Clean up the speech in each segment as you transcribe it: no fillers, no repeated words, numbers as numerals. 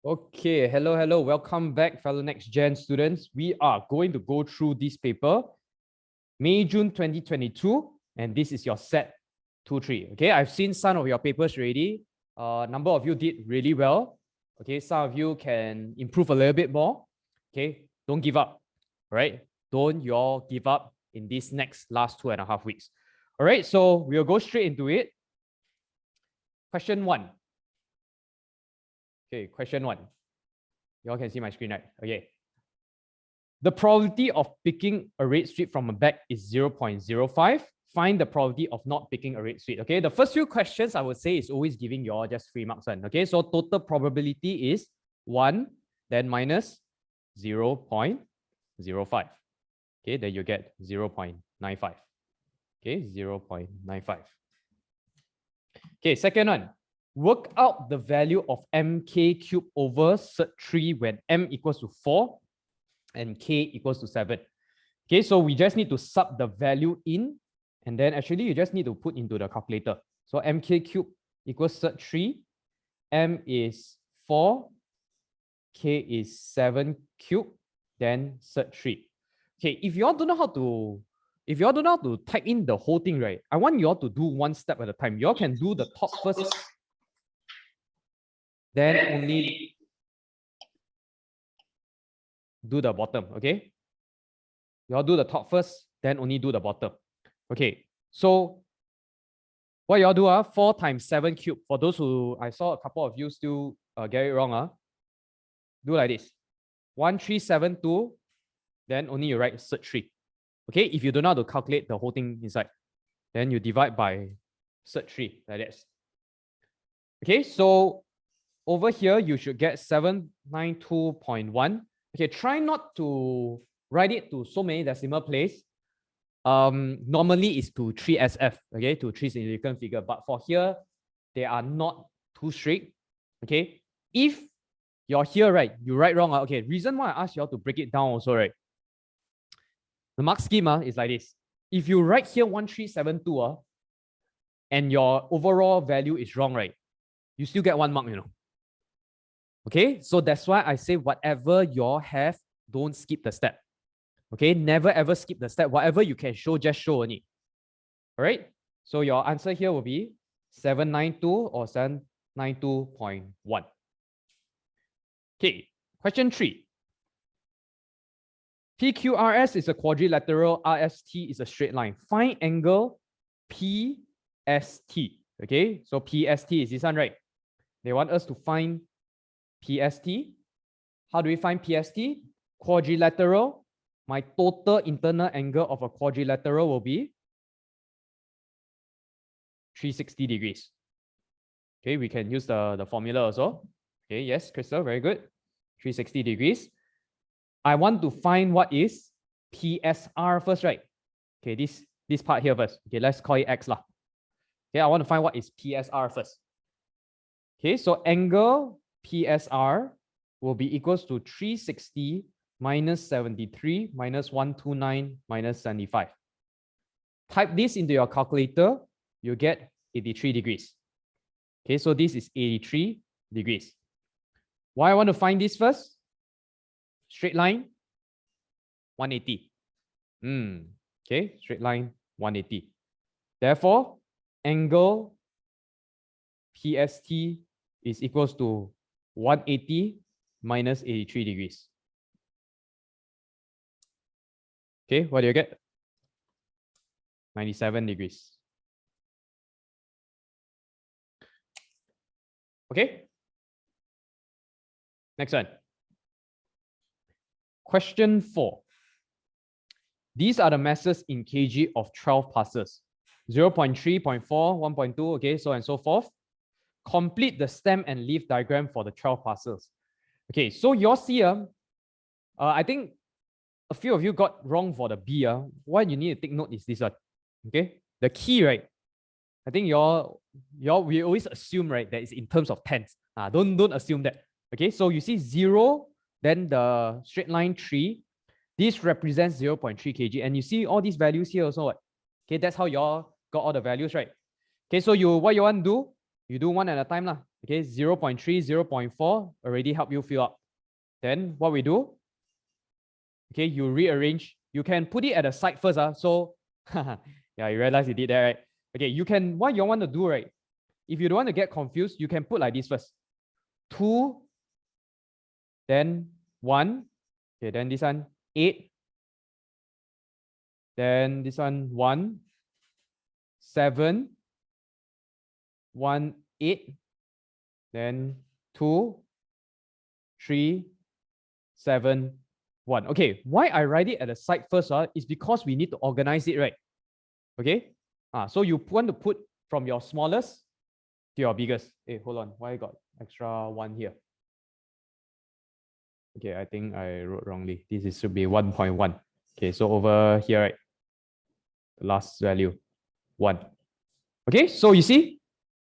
Okay, hello. Welcome back, fellow NextGen students. We are going to go through this paper, May-June 2022, and this is your set 2-3. Okay, I've seen some of your papers already. Number of you did really well. Okay, some of you can improve a little bit more. Okay, don't give up. All right, don't you all give up in this last 2.5 weeks. All right, so we'll go straight into it. Question 1. Okay, question 1. You all can see my screen, right? Okay. The probability of picking a red sweep from a bag is 0.05. Find the probability of not picking a red sweep. Okay, the first few questions I would say is always giving you all just 3 marks. Okay, so total probability is 1, then minus 0.05. Okay, then you get 0.95. Okay, 0.95. Okay, second one. Work out the value of mk cubed over cert3 when m equals to 4 and k equals to 7. Okay, so we just need to sub the value in, and then actually you just need to put into the calculator. So mk cubed equals cert3, m is 4, k is 7 cubed, then cert3. Okay, if you all don't know how to type in the whole thing, right? I want you all to do one step at a time. You all can do the top first, then only do the bottom, okay? You all do the top first, then only do the bottom. Okay, so what you all do, 4 times 7 cubed. For those who, I saw a couple of you still get it wrong, do like this. 1372, then only you write cert3. Okay, if you don't know how to calculate the whole thing inside, then you divide by cert3, like this. Okay, so over here, you should get 792.1. Okay, try not to write it to so many decimal place. Normally it's to 3SF, okay, to 3 significant figure. But for here, they are not too strict. Okay, if you're here, right, you write wrong. Okay, reason why I asked you all to break it down also, right? The mark scheme is like this. If you write here 1372 and your overall value is wrong, right, you still get 1 mark, you know. Okay, so that's why I say whatever you all have, don't skip the step. Okay, never ever skip the step. Whatever you can show, just show on it. All right, so your answer here will be 792 or 792.1. Okay, question 3. PQRS is a quadrilateral, RST is a straight line. Find angle PST. Okay, so PST is this one, right? They want us to find PST. How do we find PST? Quadrilateral. My total internal angle of a quadrilateral will be 360 degrees. Okay, we can use the formula also. Okay, yes, Crystal, very good. 360 degrees. I want to find what is PSR first, right? Okay, this part here first. Okay, let's call it X lah. Okay, I want to find what is PSR first. Okay, so angle PSR will be equals to 360 minus 73 minus 129 minus 75. Type this into your calculator, you get 83 degrees. Okay, so this is 83 degrees. Why I want to find this first? Straight line, 180. Okay, straight line, 180. Therefore, angle PST is equals to 180 minus 83 degrees. Okay, what do you get? 97 degrees. Okay. Next one. Question 4. These are the masses in kg of 12 passes. 0.3, 0.4, 1.2, okay, so and so forth. Complete the stem and leaf diagram for the 12 passes. Okay, so you'll see, I think a few of you got wrong for the B. What you need to take note is this one. Okay, the key, right? I think we always assume, right, that it's in terms of tens. Don't assume that. Okay, so you see 0, then the straight line 3. This represents 0.3 kg, and you see all these values here also. Okay, that's how you all got all the values, right? Okay, so what you want to do? you do one at a time lah. Okay, 0.3, 0.4 already help you fill up. Then what we do, okay, you rearrange. You can put it at the side first. So, yeah, you realize you did that, right? Okay, you can, what you want to do, right? If you don't want to get confused, you can put like this first. 2, then 1. Okay, then this one, 8. Then this one, 1, 7, 1, 8. Then 2, 3, 7, 1. Okay, why I write it at the side first is because we need to organize it, right? Okay, so you want to put from your smallest to your biggest. Hey, hold on, why I got extra 1 here? Okay, I think I wrote wrongly. This should be 1.1. Okay, so over here, right, the last value, 1. Okay, so you see,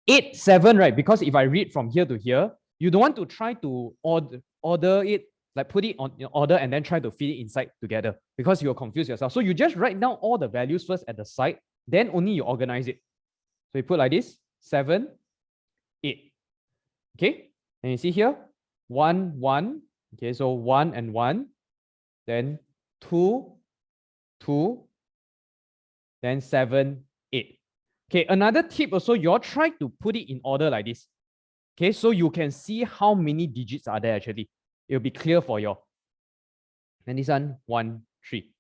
8, 7, right? Because if I read from here to here, you don't want to try to order it, like put it on in order and then try to fit it inside together because you'll confuse yourself. So you just write down all the values first at the side, then only you organize it. So you put like this, 7, 8. Okay, and you see here, 1, 1. Okay, so 1 and 1, then 2, 2, then 7, 8. Okay, another tip also, you'll try to put it in order like this. Okay, so you can see how many digits are there actually. It'll be clear for you. And this one, 1, 3.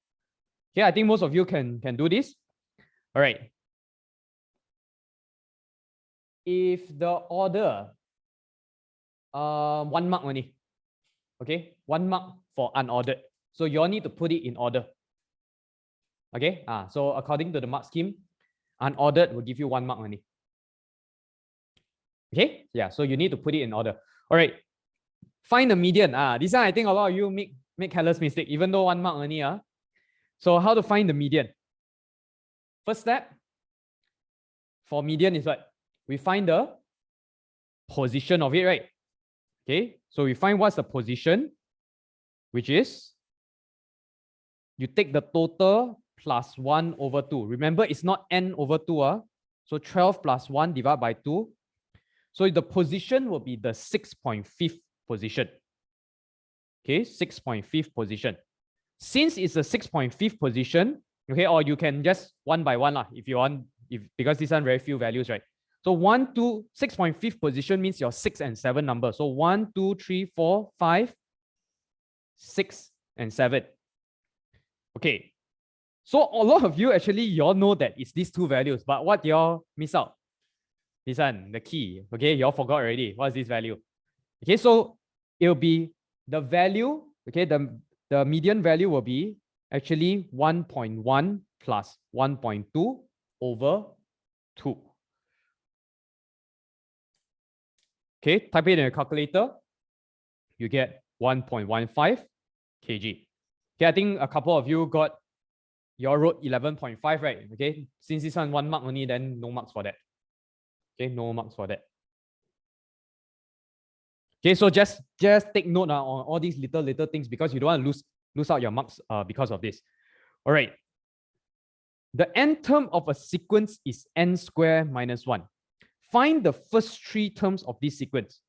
Okay, I think most of you can do this. All right. If the order, 1 mark only. Okay, 1 mark for unordered. So you all need to put it in order. Okay, so according to the mark scheme, unordered will give you 1 mark only. Okay, yeah, so you need to put it in order. All right, find the median. This one I think a lot of you make careless mistake, even though 1 mark only. So how to find the median? First step for median is what? We find the position of it, right? Okay, so we find what's the position, which is you take the total plus 1 over 2. Remember, it's not n over 2. So 12 plus 1 divided by 2. So the position will be the 6.5th position. Okay, 6.5th position. Since it's a 6.5th position, okay, or you can just 1 by 1 if you want, because this one very few values, right? So 1, 2, 6.5th position means your 6 and 7 number. So 1, 2, 3, 4, 5, 6, and 7. Okay. So a lot of you actually, you all know that it's these two values, but what you all miss out? This one, the key. Okay, you all forgot already. What's this value? Okay, so it will be the value, okay, the median value will be actually 1.1 plus 1.2 over 2. Okay, type it in a calculator, you get 1.15 kg. Okay, I think a couple of you got, you all wrote 11.5, right? Okay, since this one 1 mark only, then no marks for that. Okay, no marks for that. Okay, so just take note on all these little things because you don't want to lose out your marks because of this. All right. The n term of a sequence is n squared minus 1. Find the first 3 terms of this sequence.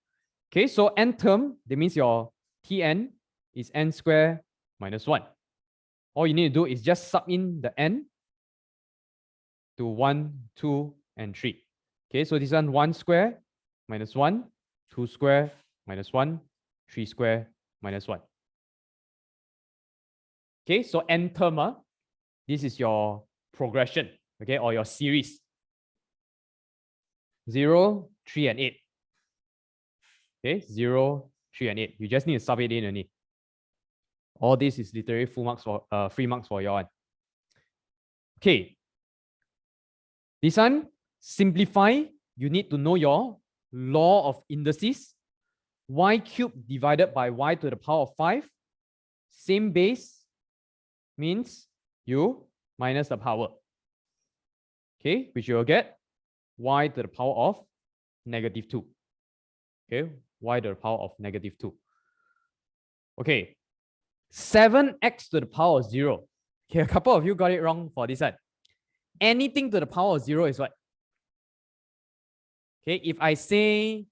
Okay, so n term, that means your Tn is n squared minus 1. All you need to do is just sub in the n to 1, 2, and 3. Okay, so this one 1 square minus 1, 2 square minus 1, 3 square minus 1. Okay, so n term, this is your progression, okay, or your series. 0, 3, and 8. Okay, 0, 3, and 8. You just need to sub it in only. All this is literally full marks for free marks for your one. Okay. This one, simplify. You need to know your law of indices. Y cubed divided by y to the power of 5. Same base means you minus the power. Okay, which you will get y to the power of negative 2. Okay, y to the power of negative 2. Okay, 7x to the power of 0. Okay, a couple of you got it wrong for this one. Anything to the power of 0 is what? Okay, if I say,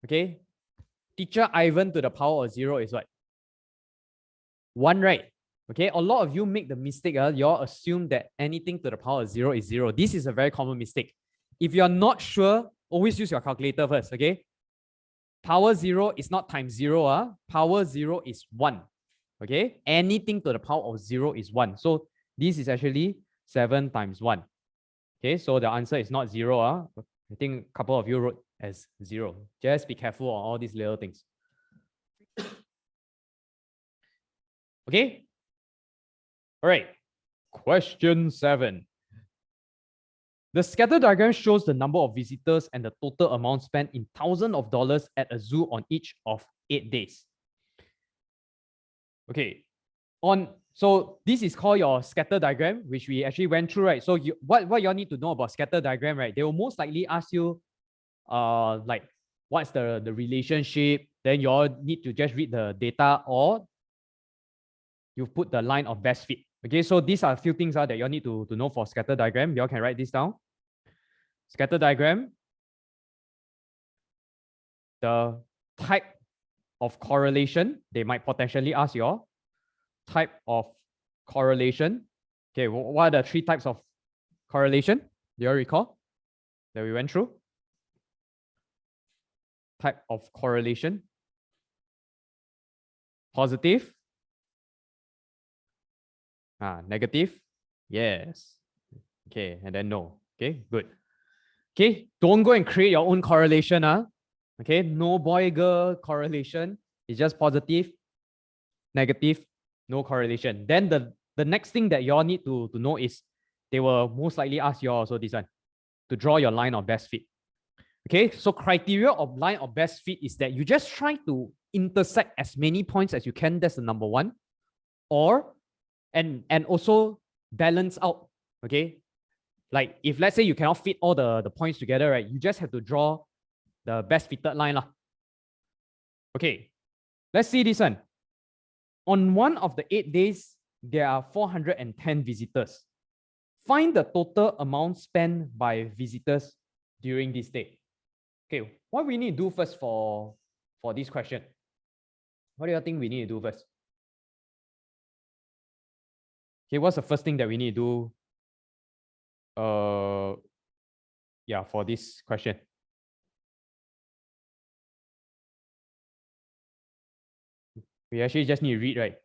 okay, teacher Ivan to the power of 0 is what? 1, right? Okay, a lot of you make the mistake, you all assume that anything to the power of 0 is 0. This is a very common mistake. If you're not sure, always use your calculator first, okay? Power 0 is not times 0. Power 0 is 1. Okay, anything to the power of 0 is 1. So this is actually 7 times 1. Okay, so the answer is not 0. I think a couple of you wrote as 0. Just be careful on all these little things. Okay. All right. Question 7. The scatter diagram shows the number of visitors and the total amount spent in thousands of dollars at a zoo on each of 8 days. Okay. So this is called your scatter diagram, which we actually went through, right? So what you all need to know about scatter diagram, right? They will most likely ask you, like, what's the relationship? Then you all need to just read the data, or you put the line of best fit. Okay, so these are a few things that you all need to know for scatter diagram. You all can write this down. Scatter diagram, the type of correlation, they might potentially ask you all. Type of correlation. Okay, what are the 3 types of correlation? Do you all recall that we went through? Type of correlation. Positive. Negative. Yes. Okay, and then no. Okay, good. Okay, don't go and create your own correlation. Okay, no boy-girl correlation. It's just positive, negative, no correlation. Then the next thing that you all need to know is they will most likely ask you also this one, to draw your line of best fit. Okay, so criteria of line of best fit is that you just try to intersect as many points as you can. That's the number 1. Or, and also balance out. Okay, like if let's say you cannot fit all the points together, right? You just have to draw the best fitted line. Okay, let's see this one. On one of the 8 days, there are 410 visitors. Find the total amount spent by visitors during this day. Okay, what we need to do first for this question? What do you think we need to do first? Okay, what's the first thing that we need to do? Yeah, for this question. We actually just need to read, right?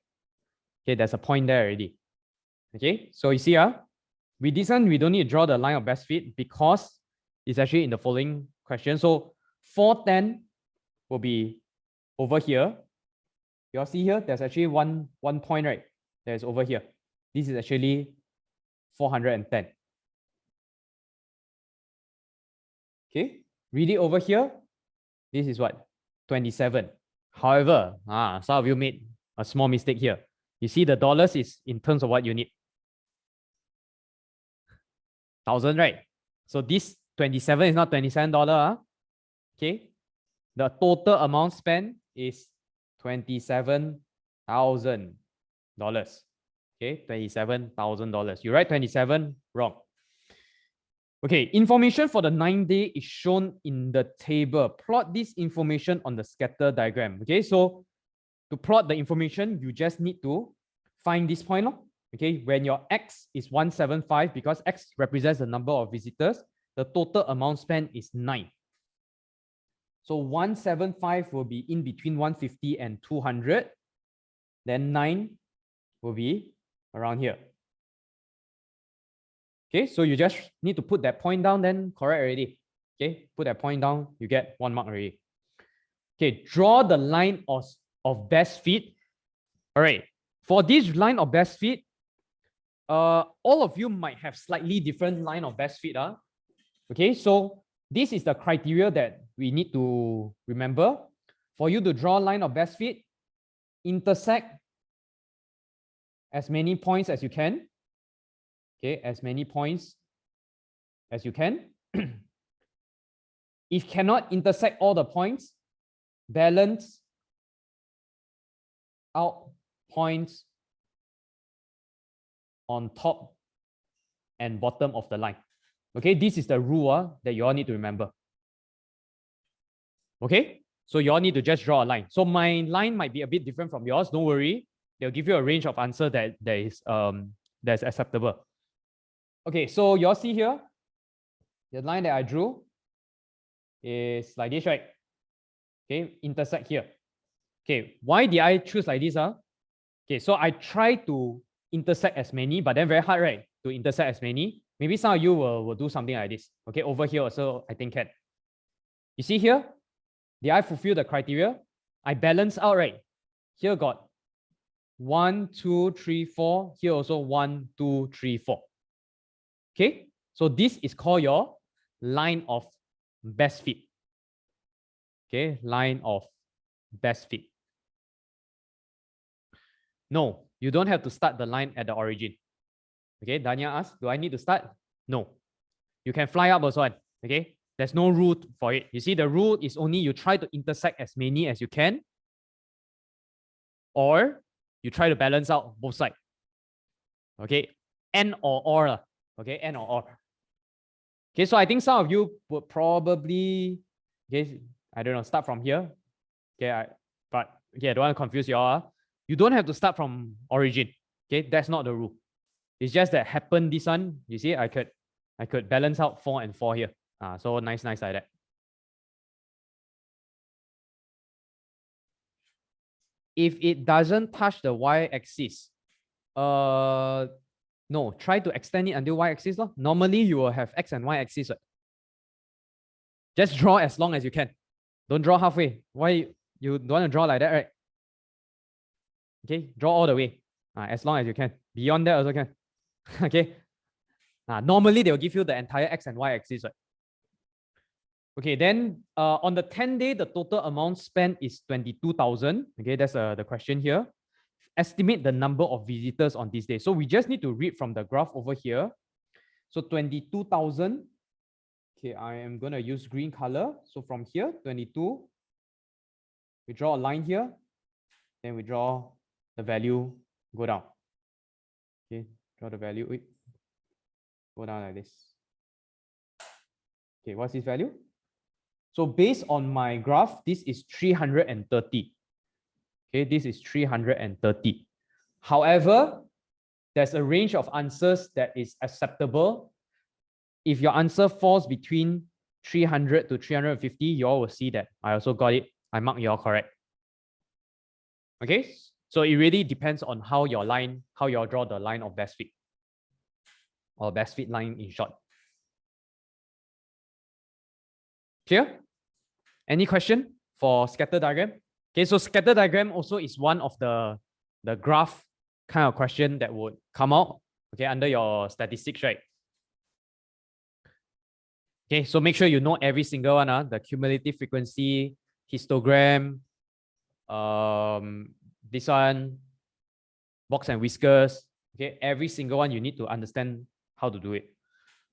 Okay, there's a point there already. Okay, so you see, with this one, we don't need to draw the line of best fit because it's actually in the following question. So 410 will be over here. You all see here, there's actually one point, right? There's over here. This is actually 410. Okay, read it over here. This is what? 27. However, some of you made a small mistake here. You see the dollars is in terms of what you need. 1,000, right? So this 27 is not $27. Okay. The total amount spent is $27,000. Okay, $27,000. You write 27 wrong. Okay, information for the 9 day is shown in the table. Plot this information on the scatter diagram. Okay, so to plot the information, you just need to find this point. Okay, when your x is 175, because x represents the number of visitors, the total amount spent is 9. So 175 will be in between 150 and 200. Then 9 will be around here. Okay, so you just need to put that point down, then correct already. Okay, put that point down, you get 1 mark already. Okay, draw the line of best fit. All right, for this line of best fit, all of you might have slightly different line of best fit. Okay, so this is the criteria that we need to remember. For you to draw a line of best fit, intersect as many points as you can. Okay, as many points as you can. If cannot intersect all the points, balance out points on top and bottom of the line. Okay, this is the rule that you all need to remember. Okay, so you all need to just draw a line. So my line might be a bit different from yours. Don't worry, they'll give you a range of answer that's acceptable. Okay, so you all see here, the line that I drew is like this, right? Okay, intersect here. Okay, why did I choose like this? Okay, so I try to intersect as many, but then very hard, right? To intersect as many. Maybe some of you will do something like this. Okay, over here also, I think can. You see here, did I fulfill the criteria? I balance out, right? Here got 1, 2, 3, 4. Here also 1, 2, 3, 4. Okay, so this is called your line of best fit. Okay, line of best fit. No, you don't have to start the line at the origin. Okay, Dania asked, do I need to start? No. You can fly up also. Okay, there's no rule for it. You see, the rule is only you try to intersect as many as you can, or you try to balance out both sides. Okay, and or. Okay, and or. Okay, so I think some of you would probably, okay, I don't know, start from here. Okay, I don't want to confuse you all. You don't have to start from origin. Okay, that's not the rule. It's just that happened this one. You see, I could balance out 4 and 4 here. So nice like that. If it doesn't touch the y-axis, no, try to extend it until y-axis. Normally, you will have x and y-axis. Just draw as long as you can. Don't draw halfway. Why you don't want to draw like that, right? Okay, draw all the way. As long as you can. Beyond that also can. Okay. Normally, they will give you the entire x and y axis. Right? Okay, then on the 10-day, the total amount spent is 22,000. Okay, that's the question here. Estimate the number of visitors on this day. So we just need to read from the graph over here. So 22,000. Okay, I am going to use green color. So from here, 22. We draw a line here. Then we draw the value, go down. Okay, draw the value. Go down like this. Okay, what's this value? So based on my graph, this is 330. Okay, this is 330. However, there's a range of answers that is acceptable. If your answer falls between 300 to 350, you all will see that I also got it. I mark you all correct. Okay, so it really depends on how you all draw the line of best fit, or best fit line in short. Clear? Any question for scatter diagram? Okay, so scatter diagram also is one of the graph kind of question that would come out, okay, under your statistics, right? Okay, so make sure you know every single one, the cumulative frequency, histogram, this one, box and whiskers. Okay, every single one you need to understand how to do it.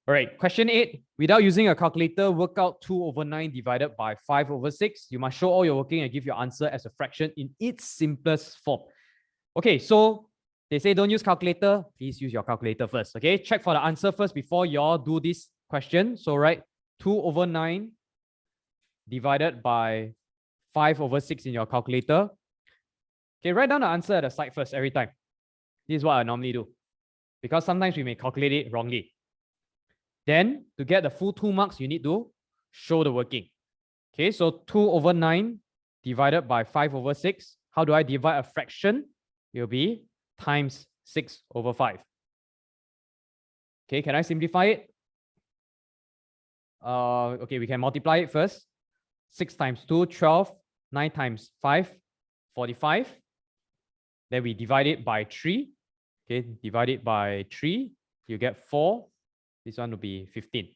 All right, question 8. Without using a calculator, work out 2/9 divided by 5/6. You must show all your working and give your answer as a fraction in its simplest form. Okay, so they say don't use calculator. Please use your calculator first. Okay, check for the answer first before you all do this question. So write 2/9 divided by 5/6 in your calculator. Okay, write down the answer at the side first every time. This is what I normally do, because sometimes we may calculate it wrongly. Then to get the full 2 marks, you need to show the working. Okay, so 2/9 divided by 5/6. How do I divide a fraction? It will be times 6/5. Okay, can I simplify it? Okay, we can multiply it first. 6 times 2, 12. 9 times 5, 45. Then we divide it by 3. Okay, divide it by 3. You get 4. This one will be 15.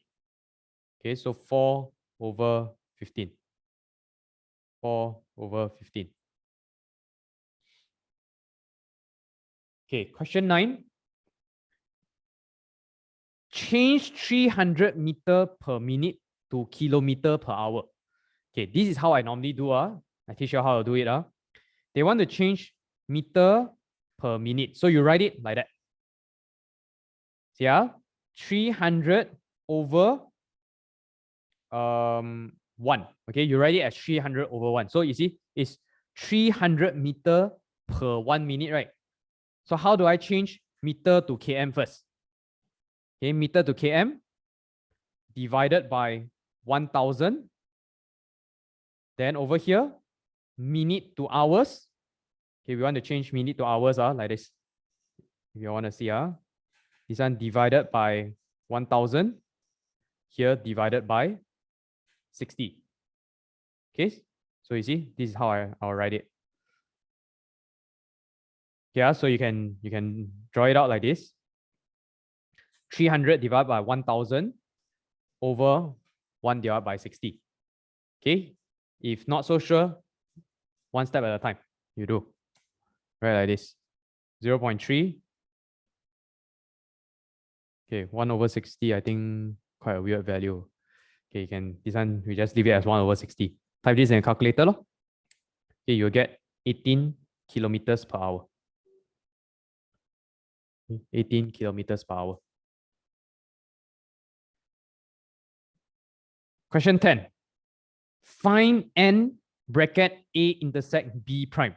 Okay, so 4/15. 4/15. Okay, question 9. Change 300 meter per minute to kilometer per hour. Okay, this is how I normally do. I teach you how to do it. They want to change meter per minute. So you write it like that. See, 300 over 1. Okay, you write it as 300 over 1. So you see, it's 300 meter per 1 minute, right? So how do I change meter to km first? Okay, meter to km divided by 1000. Then over here, minute to hours. Okay, we want to change minute to hours, like this. If you want to see, this one divided by 1000. Here divided by 60. Okay, so you see, this is how I'll write it. Yeah, so you can draw it out like this. 300 divided by 1000 over 1 divided by 60. Okay, if not so sure, one step at a time, you do. Right, like this. 0.3. Okay, 1 over 60, I think quite a weird value. Okay, you can, this one, we just leave it as 1 over 60. Type this in a calculator. Okay, you'll get 18 kilometers per hour. 18 kilometers per hour. Question 10. Find n bracket A intersect B prime.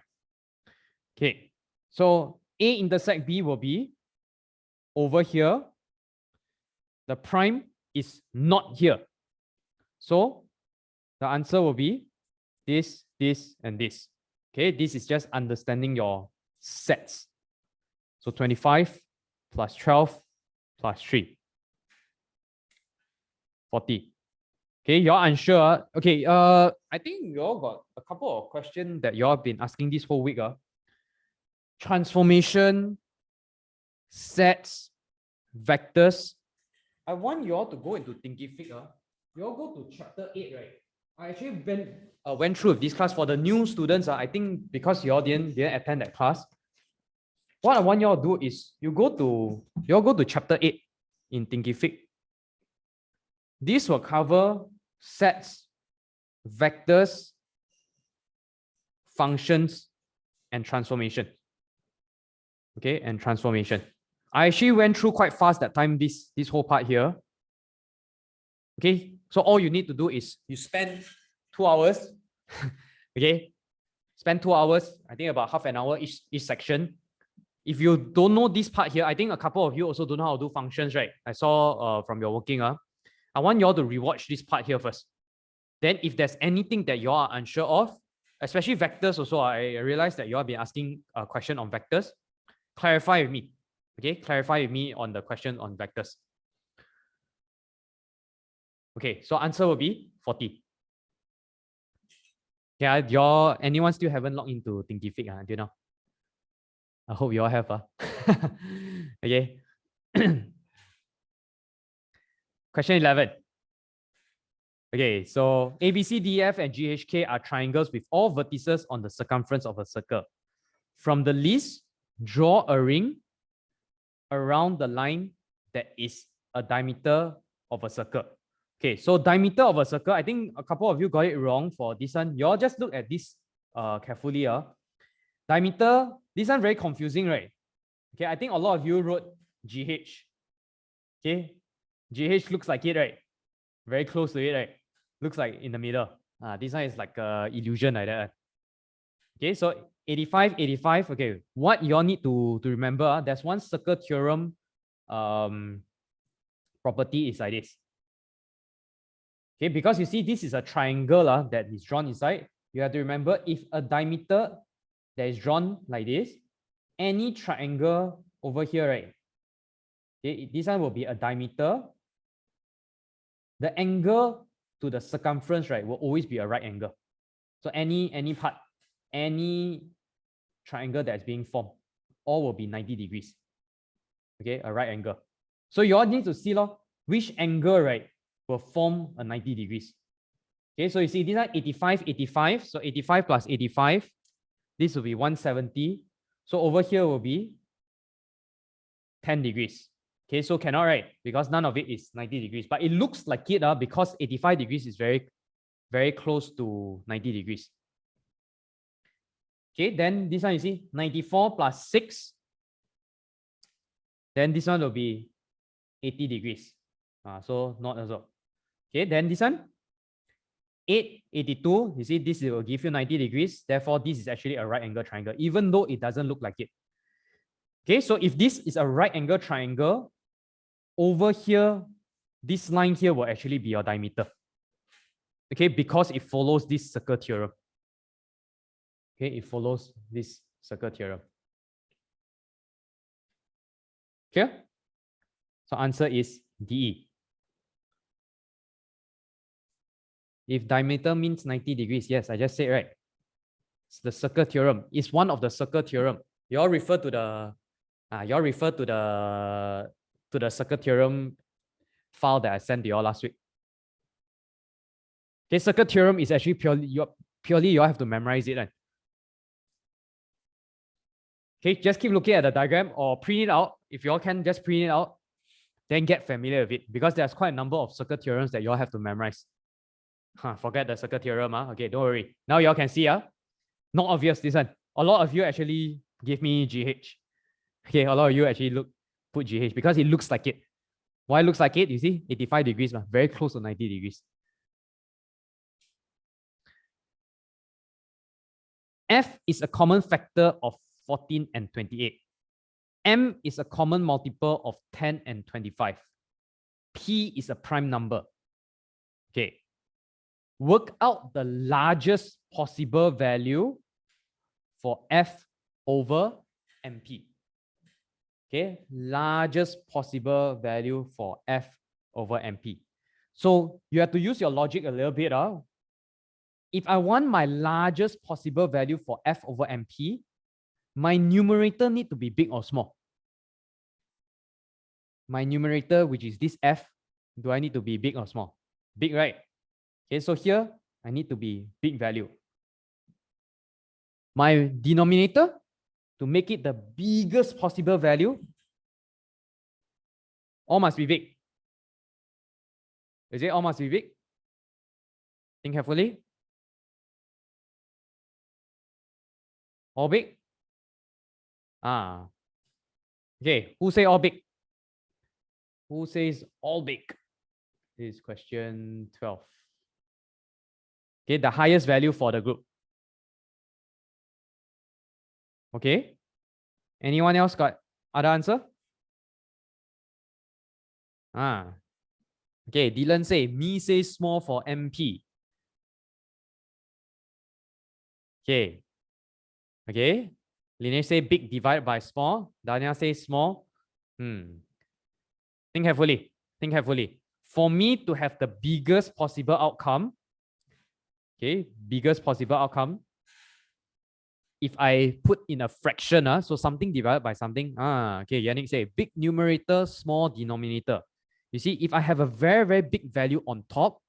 Okay, so A intersect B will be over here. The prime is not here. So the answer will be this, this, and this. Okay, this is just understanding your sets. So 25 plus 12 plus 3. 40. Okay, you're unsure. Okay, I think you all got a couple of questions that you all have been asking this whole week. Transformation, sets, vectors. I want you all to go into Thinkific. You all go to chapter 8, right? I actually went through this class for the new students. I think because you all didn't attend that class. What I want you all to do is you all go to chapter 8 in Thinkific. This will cover sets, vectors, functions, and transformation. Okay, and transformation. I actually went through quite fast that time, this whole part here. Okay, so all you need to do is you spend 2 hours. Okay, spend 2 hours, I think about half an hour each section. If you don't know this part here, I think a couple of you also don't know how to do functions, right? I saw from your working. I want you all to rewatch this part here first. Then if there's anything that you are unsure of, especially vectors also, I realized that you all been asking a question on vectors. Clarify with me. Okay, clarify with me on the question on vectors. Okay, so answer will be 40. Yeah, anyone still haven't logged into Thinkific? Do you know? I hope you all have. Okay. Question 11. Okay, so A, B, C, D, F, and G, H, K are triangles with all vertices on the circumference of a circle. From the list, draw a ring around the line that is a diameter of a circle. Okay, so diameter of a circle, I think a couple of you got it wrong for this one. You all just look at this carefully. Diameter, this one very confusing, right? Okay, I think a lot of you wrote GH. Okay, GH looks like it, right? Very close to it, right? Looks like in the middle. This one is like a illusion like that. Okay, so 85, 85. Okay, what you all need to remember, there's one circle theorem property is like this. Okay, because you see this is a triangle that is drawn inside. You have to remember if a diameter that is drawn like this, any triangle over here, right? Okay, this one will be a diameter. The angle to the circumference, right, will always be a right angle. So any part, any triangle that's being formed, all will be 90 degrees. Okay, a right angle. So you all need to see which angle, right, will form a 90 degrees. Okay, so you see these are 85, 85. So 85 plus 85, this will be 170. So over here will be 10 degrees. Okay, so cannot, right? Because none of it is 90 degrees. But it looks like it because 85 degrees is very, very close to 90 degrees. Okay, then this one you see 94 plus 6. Then this one will be 80 degrees. So not also. Okay, then this one, 882, you see this will give you 90 degrees. Therefore, this is actually a right angle triangle, even though it doesn't look like it. Okay, so if this is a right angle triangle, over here, this line here will actually be your diameter. Okay, because it follows this circle theorem. Okay, it follows this circle theorem. Clear? So answer is DE. If diameter means 90 degrees, yes, I just said right. It's the circle theorem. It's one of the circle theorem. You all refer to the circle theorem file that I sent to you all last week. Okay, circle theorem is actually purely you all have to memorize it. Right? Okay, just keep looking at the diagram or print it out. If you all can just print it out, then get familiar with it because there's quite a number of circle theorems that you all have to memorize. Forget the circle theorem. Okay, don't worry. Now you all can see. Not obvious this one. A lot of you actually give me GH. Okay, a lot of you actually put GH because it looks like it. Why it looks like it? You see, 85 degrees, very close to 90 degrees. F is a common factor of 14 and 28. M is a common multiple of 10 and 25. P is a prime number. Okay. Work out the largest possible value for F over MP. Okay, largest possible value for F over MP. So you have to use your logic a little bit. If I want my largest possible value for F over MP, my numerator need to be big or small? My numerator, which is this F, do I need to be big or small? Big, right? Okay, so here, I need to be big value. My denominator, to make it the biggest possible value, all must be big. Is it all must be big? Think carefully. All big? Okay, who say all big? Who says all big? This is question 12. Okay, the highest value for the group. Okay. Anyone else got other answer? Okay, Dylan say, me say small for MP. Okay. Okay. Lineage say big divided by small. Dania say small. Think carefully. Think carefully. For me to have the biggest possible outcome, okay, biggest possible outcome, if I put in a fraction, so something divided by something, okay, Yannick say big numerator, small denominator. You see, if I have a very, very big value on top,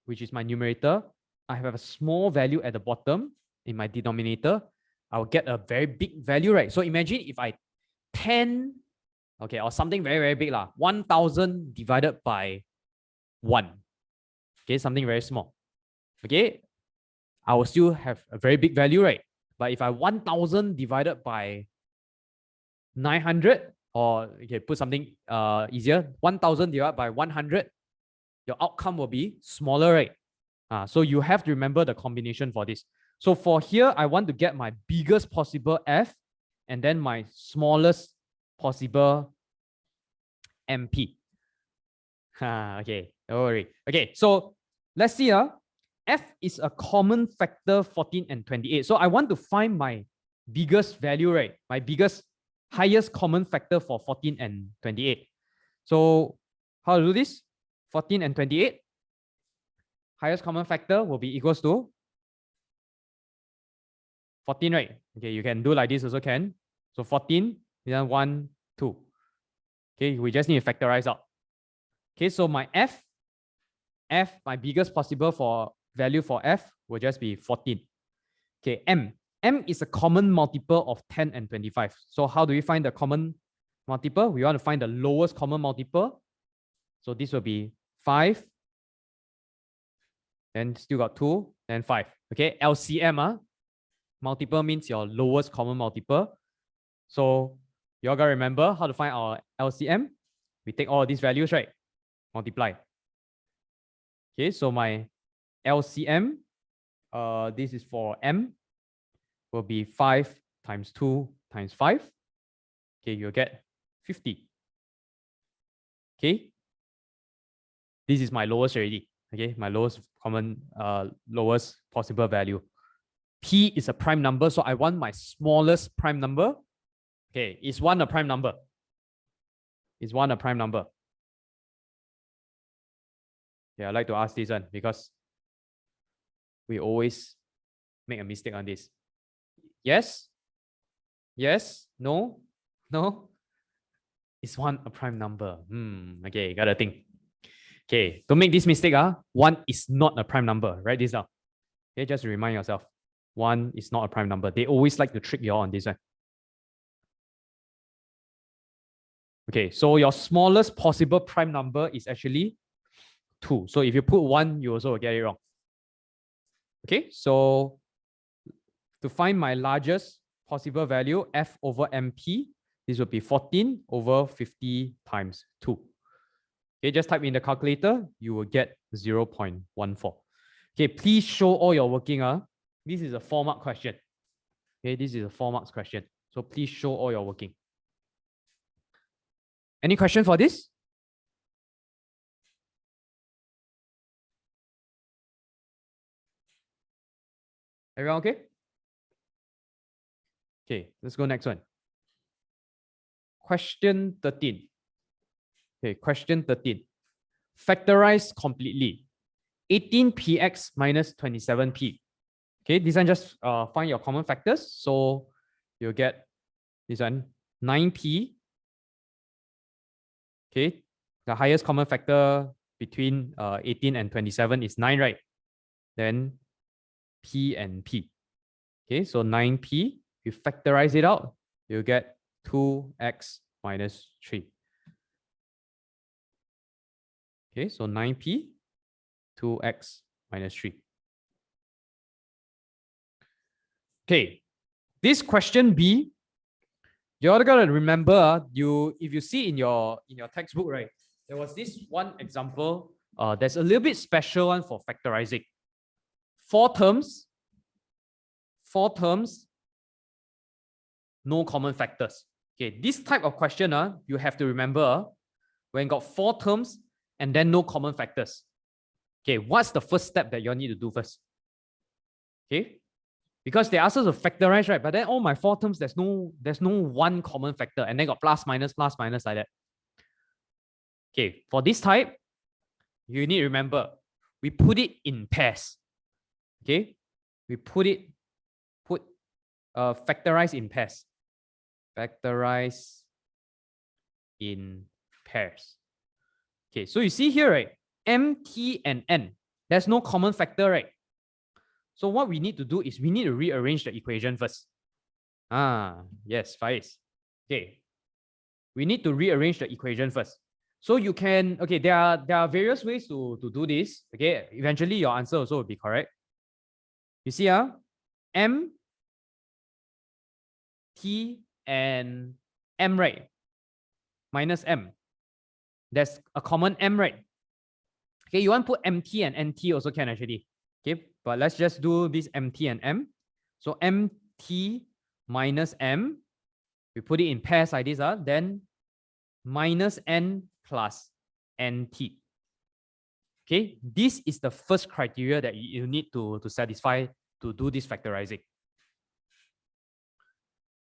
which is my numerator, I have a small value at the bottom in my denominator, I'll get a very big value, right? So imagine if I 10, okay, or something very, very big, 1,000 divided by 1. Okay, something very small. Okay, I will still have a very big value, right? But if I 1,000 divided by 900, or okay, put something easier, 1,000 divided by 100, your outcome will be smaller, right? So you have to remember the combination for this. So for here, I want to get my biggest possible F and then my smallest possible MP. Okay, don't worry. Okay, so let's see. F is a common factor 14 and 28. So I want to find my biggest value, right? My highest common factor for 14 and 28. So how to do this? 14 and 28. Highest common factor will be equals to 14, right? Okay, you can do like this also can. So 14, then 1, 2. Okay, we just need to factorize out. Okay, so my F, my biggest possible value for F will just be 14. Okay, M is a common multiple of 10 and 25. So how do we find the common multiple? We want to find the lowest common multiple. So this will be 5. Then still got 2, then 5. Okay, LCM, multiple means your lowest common multiple. So you all gotta remember how to find our LCM. We take all of these values, right? multiply. Okay, so my LCM, this is for M, will be 5 times 2 times 5. Okay, you'll get 50. Okay, this is my lowest already. Okay, my lowest possible value. P is a prime number, so I want my smallest prime number. Okay, is 1 a prime number? Is 1 a prime number? Yeah, I like to ask this one because we always make a mistake on this. Yes? Yes? No? No? Is 1 a prime number? Okay, gotta think. Okay, don't make this mistake. 1 is not a prime number. Write this down. Okay, just remind yourself. 1 is not a prime number. They always like to trick you on this one. Okay, so your smallest possible prime number is actually 2. So if you put 1, you also will get it wrong. Okay, so to find my largest possible value, f over mp, this will be 14 over 50 times 2. Okay, just type in the calculator, you will get 0.14. Okay, please show all your working. This is a 4-mark question. Okay, this is a 4-mark question. So please show all your working. Any question for this? Everyone okay? Okay, let's go next one. Question 13. Okay, question 13. Factorize completely. 18px minus 27p. Okay, this one just find your common factors. So you'll get this one, 9p. Okay, the highest common factor between 18 and 27 is 9, right? Then p and p. Okay, so 9p, you factorize it out, you get 2x minus 3. Okay, so 9p, 2x minus 3. Okay, this question B, you all gotta remember, if you see in your textbook, right, there was this one example. There's a little bit special one for factorizing. 4 terms, no common factors. Okay, this type of question, you have to remember when got 4 terms and then no common factors. Okay, what's the first step that you need to do first? Okay, because they ask us to factorize, right? But then all my 4 terms, there's no one common factor, and then got plus minus like that. Okay, for this type, you need to remember we put it in pairs. Okay, we factorize in pairs. Factorize in pairs. Okay, so you see here, right? M, T, and N. There's no common factor, right? So what we need to do is we need to rearrange the equation first. Yes, Faiz. Okay, we need to rearrange the equation first. So you can, okay, there are various ways to do this. Okay, eventually your answer also will be correct. You see, M, T, and M, right? Minus M. There's a common M, right? Okay, you want to put MT and NT also can actually. Okay, but let's just do this MT and M. So MT minus M, we put it in pairs like this, then minus N plus NT. Okay, this is the first criteria that you need to satisfy to do this factorizing.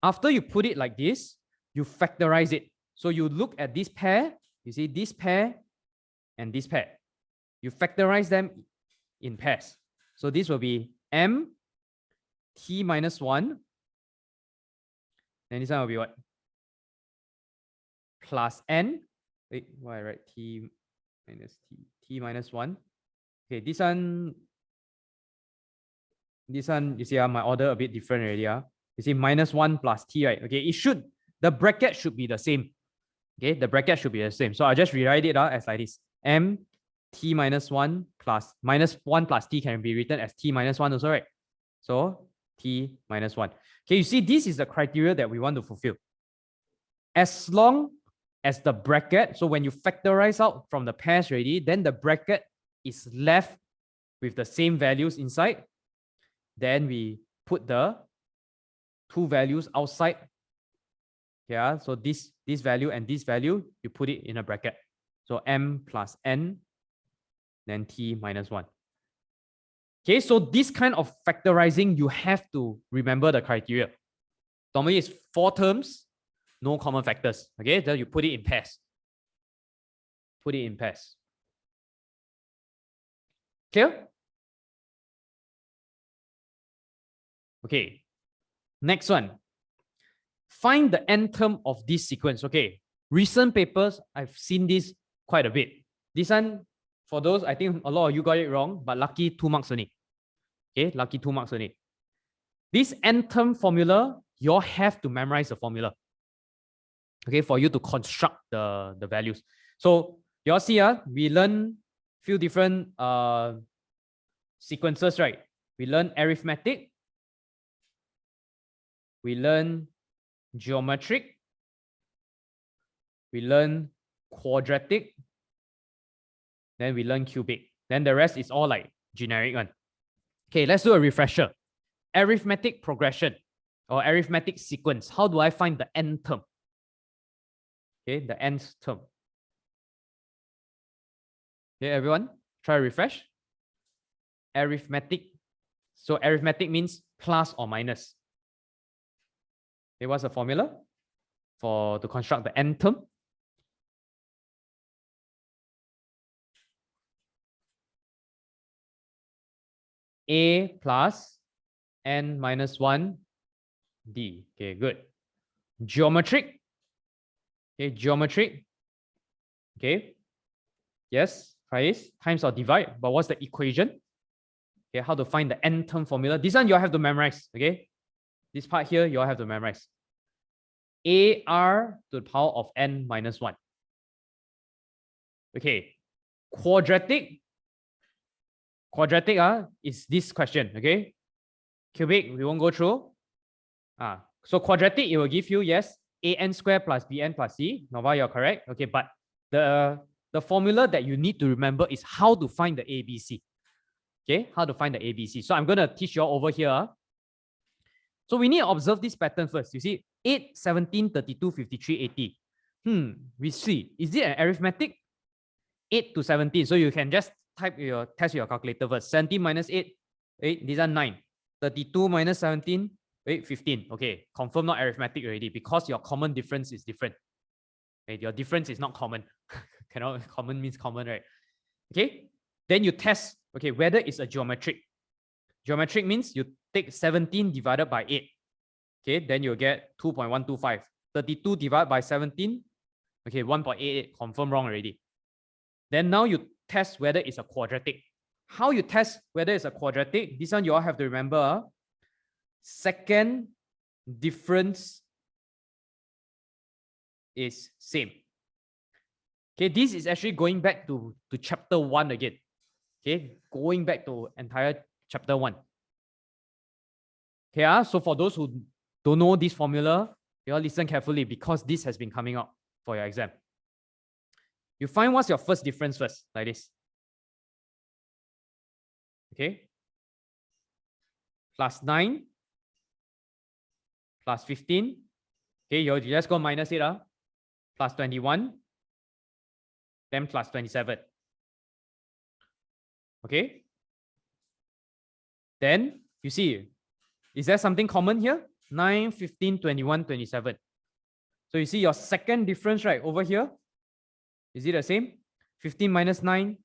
After you put it like this, you factorize it. So you look at this pair, you see this pair and this pair. You factorize them in pairs. So this will be M, T minus 1. And this one will be what? Plus N. Wait, why I write T minus T? T minus 1. Okay, this one, you see my order a bit different already. You see minus 1 plus T, right? Okay, the bracket should be the same. Okay, the bracket should be the same. So I'll just rewrite it as like this. M, T minus 1 plus minus 1 plus T can be written as T minus 1 also, right? So T minus 1. Okay, you see, this is the criteria that we want to fulfill. As long as the bracket. So when you factorize out from the pairs already, then the bracket is left with the same values inside. Then we put the two values outside. Yeah, so this value and this value, you put it in a bracket. So m plus n, then t minus 1. Okay, so this kind of factorizing, you have to remember the criteria. Normally it's 4 terms, no common factors. Okay, then you put it in pairs. Put it in pairs. Clear? Okay, next one. Find the n term of this sequence. Okay, recent papers, I've seen this quite a bit. This one, for those, I think a lot of you got it wrong, but lucky 2 marks only. Okay, lucky 2 marks only. This n term formula, you all have to memorize the formula. Okay, for you to construct the values. So you all see, we learn few different sequences, right? We learn arithmetic, we learn geometric, we learn quadratic, then we learn cubic. Then the rest is all like generic one. Okay, let's do a refresher. Arithmetic progression or arithmetic sequence. How do I find the n term? Okay, the nth term. Okay, everyone, try refresh. Arithmetic. So arithmetic means plus or minus. Okay, what's the formula to construct the n term? A plus n minus 1 d. Okay, good. Geometric. Okay, geometric. Okay. Yes, Faiz, times or divide. But what's the equation? Okay, how to find the n term formula? This one you all have to memorize. Okay. This part here, you all have to memorize. AR to the power of n minus 1. Okay. Quadratic. Quadratic is this question. Okay. Cubic, we won't go through. So quadratic, it will give you, yes, an squared plus bn plus c. Nova, you're correct. Okay, but the formula that you need to remember is how to find the ABC. Okay, how to find the ABC. So I'm going to teach you all over here. So we need to observe this pattern first. You see, 8, 17, 32, 53, 80. We see, is it an arithmetic? 8 to 17. So you can just test your calculator first. 17 minus 8, these are 9. 32 minus 17, 15. Okay, confirm not arithmetic already because your common difference is different. Okay, your difference is not common. Common means common, right? Okay, then you test, okay, whether it's a geometric. Geometric means you take 17 divided by 8. Okay, then you'll get 2.125. 32 divided by 17. Okay, 1.88. Confirm wrong already. Then now you test whether it's a quadratic. How you test whether it's a quadratic? This one you all have to remember. Second difference is same. Okay, this is actually going back to chapter 1 again. Okay, going back to entire chapter 1. Okay, so for those who don't know this formula, you all listen carefully because this has been coming up for your exam. You find what's your first difference first, like this. Okay. Plus 9, plus 15. Okay, you just go minus it, plus 21, then plus 27. Okay. Then you see, is there something common here? 9, 15, 21, 27. So you see your second difference right over here. Is it the same? 15 minus 9,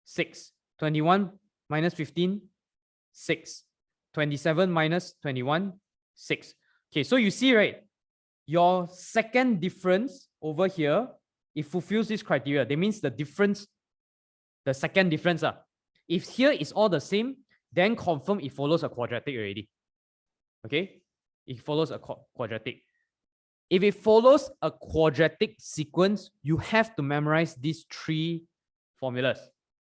6. 21 minus 15, 6. 27 minus 21, 6. Okay, so you see, right? Your second difference over here, it fulfills this criteria. That means the difference, the second difference. If here is all the same, then confirm it follows a quadratic already. Okay? It follows a quadratic. If it follows a quadratic sequence, you have to memorize these 3 formulas.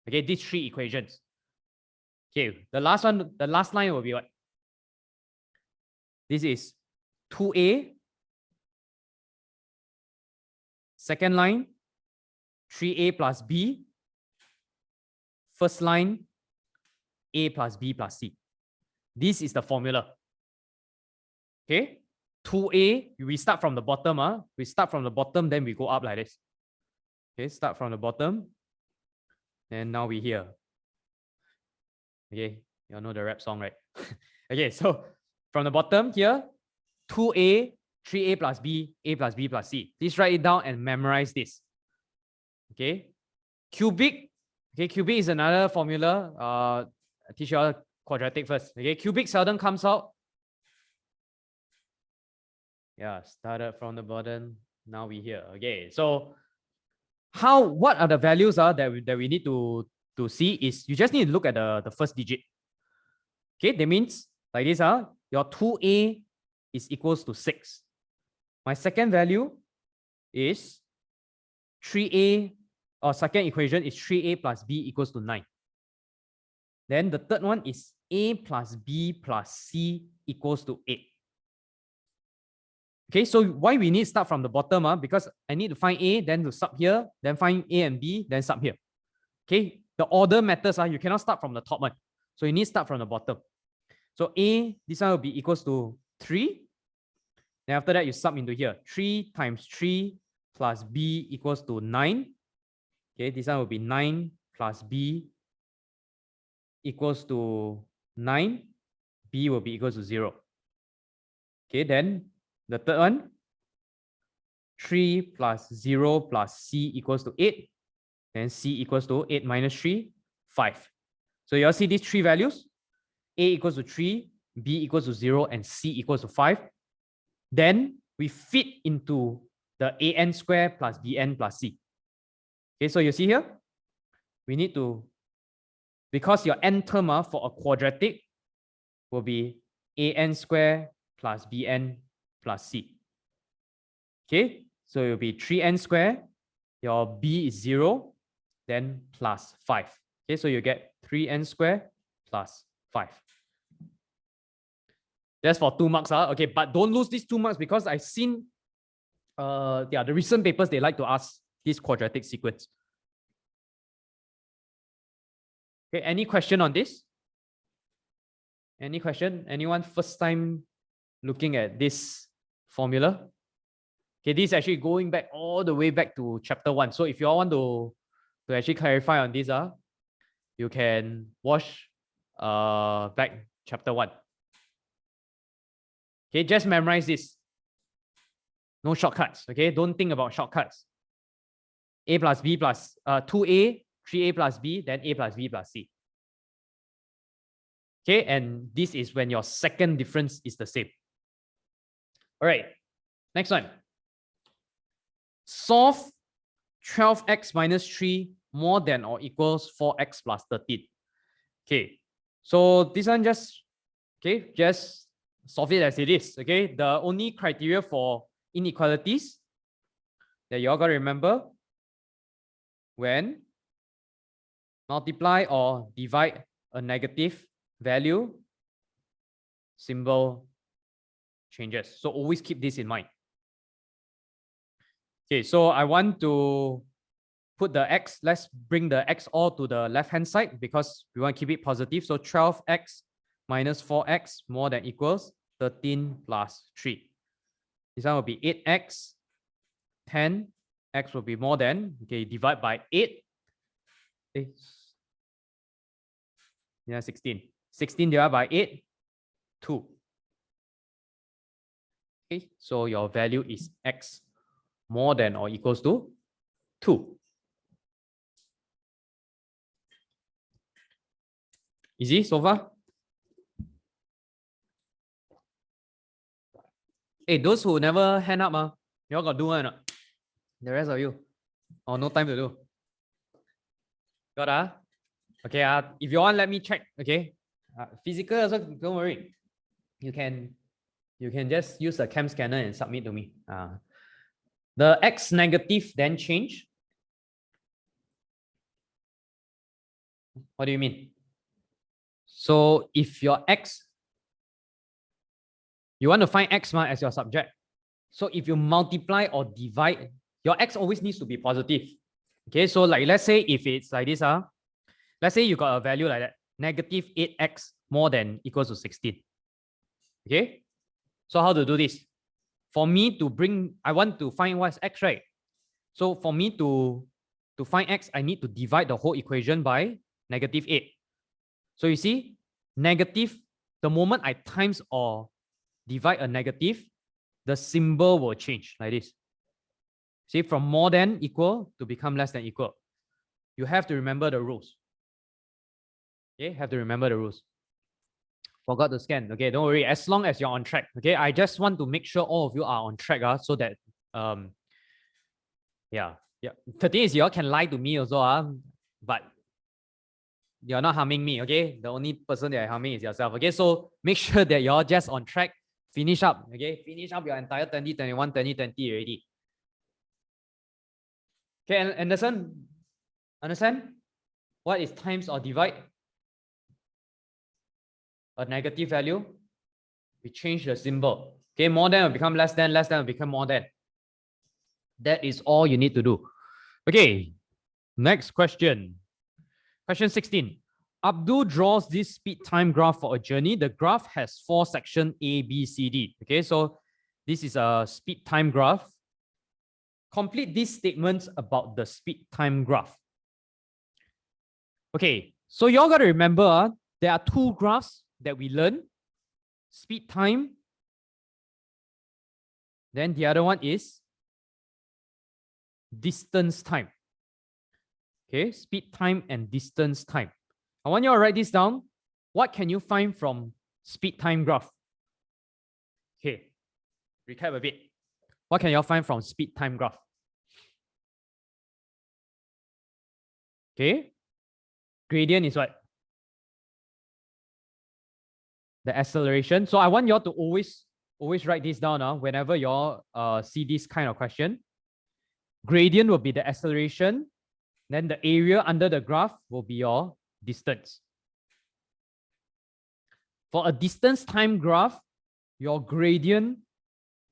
Okay, these 3 equations. Okay, the last one, the last line will be what? This is 2a Second line, 3a plus b. First line, a plus b plus c. This is the formula. Okay, 2a, we start from the bottom. We start from the bottom, then we go up like this. Okay, start from the bottom. And now we here. Okay, you all know the rap song, right? Okay, so from the bottom here, 2a, 3a plus b, a plus b plus c. Please write it down and memorize this. Okay, cubic. Okay, cubic is another formula. Teach you all quadratic first. Okay, cubic seldom comes out. Yeah, started from the bottom. Now we here. Okay, so what are the values that we need to see is you just need to look at the first digit. Okay, that means like this, your 2a is equals to 6. My second value is 3a, or second equation is 3a plus b equals to 9. Then the third one is a plus b plus c equals to 8. Okay, so why we need to start from the bottom? Because I need to find a, then to sub here, then find a and b, then sub here. Okay, the order matters. You cannot start from the top one. So you need to start from the bottom. So a, this one will be equals to 3. Then after that, you sub into here. 3 times 3 plus b equals to 9. Okay, this one will be 9 plus b equals to 9. B will be equals to 0. Okay, then the third one, 3 plus 0 plus c equals to 8. Then c equals to 8 minus 3, 5. So you all see these three values. A equals to 3, b equals to 0, and c equals to 5. Then we fit into the an square plus bn plus c. Okay, so you see here, we need to, because your n term for a quadratic will be an square plus bn plus c. Okay, so it will be 3n square, your b is 0, then plus 5. Okay, so you get 3n square plus 5. That's for 2 marks. Okay, but don't lose these 2 marks because I've seen the recent papers, they like to ask this quadratic sequence. Okay, any question on this? Any question? Anyone first time looking at this formula? Okay, this is actually going back all the way back to chapter 1. So if you all want to actually clarify on this, you can watch back chapter 1. Okay, just memorize this. No shortcuts. Okay, don't think about shortcuts. A plus b plus 2a, 3a plus b, then a plus b plus c. Okay, and this is when your second difference is the same. All right, next one. Solve 12x minus 3 more than or equals 4x plus 13. Okay, so this one just solve it as it is. Okay, the only criteria for inequalities that you all got to remember, when multiply or divide a negative value, symbol changes. So always keep this in mind. Okay, so I want to put the x, let's bring the x all to the left-hand side because we want to keep it positive. So 12x minus 4x more than equals 13 plus 3. This one will be 8x, 10, x will be more than, okay, divide by 8. Okay. Yeah, 16. 16 divided by 8, 2. Okay, so your value is x more than or equals to 2. Easy so far? Hey, those who never hand up, you all got do one or not? The rest of you? Oh, no time to do. Got Okay, if you want, let me check. Okay, physical also, don't worry. You can just use the cam scanner and submit to me. The x negative then change. What do you mean? So if your x, you want to find x as your subject. So if you multiply or divide your x always needs to be positive. Okay, so like let's say if it's like this, let's say you got a value like that, negative 8x more than equals to 16. Okay, so how to do this? For me to bring, I want to find what's x, right? So for me to find x, I need to divide the whole equation by negative 8. So you see, negative, the moment I times or divide a negative, the symbol will change like this. See, from more than equal to become less than equal. You have to remember the rules. Okay, have to remember the rules. Forgot to scan. Okay, don't worry. As long as you're on track. Okay, I just want to make sure all of you are on track. So that yeah. The thing is, you all can lie to me also. But you're not harming me. Okay, the only person that are harming is yourself. Okay, so make sure that you're just on track. Finish up. Okay, finish up your entire 2021, 2020 already. Okay, Anderson, understand what is times or divide? A negative value, we change the symbol. Okay, more than will become less than will become more than. That is all you need to do. Okay, next question. Question 16. Abdul draws this speed time graph for a journey. The graph has 4 sections A, B, C, D. Okay, so this is a speed time graph. Complete these statements about the speed time graph. Okay, so y'all got to remember there are 2 graphs that we learn. Speed time. Then the other one is distance time. Okay, speed time and distance time. I want you to write this down. What can you find from speed time graph? Okay, recap a bit. What can you find from speed time graph? Okay, gradient is what? The acceleration. So I want you all to always write this down whenever you all see this kind of question. Gradient will be the acceleration. Then the area under the graph will be your distance. For a distance time graph, your gradient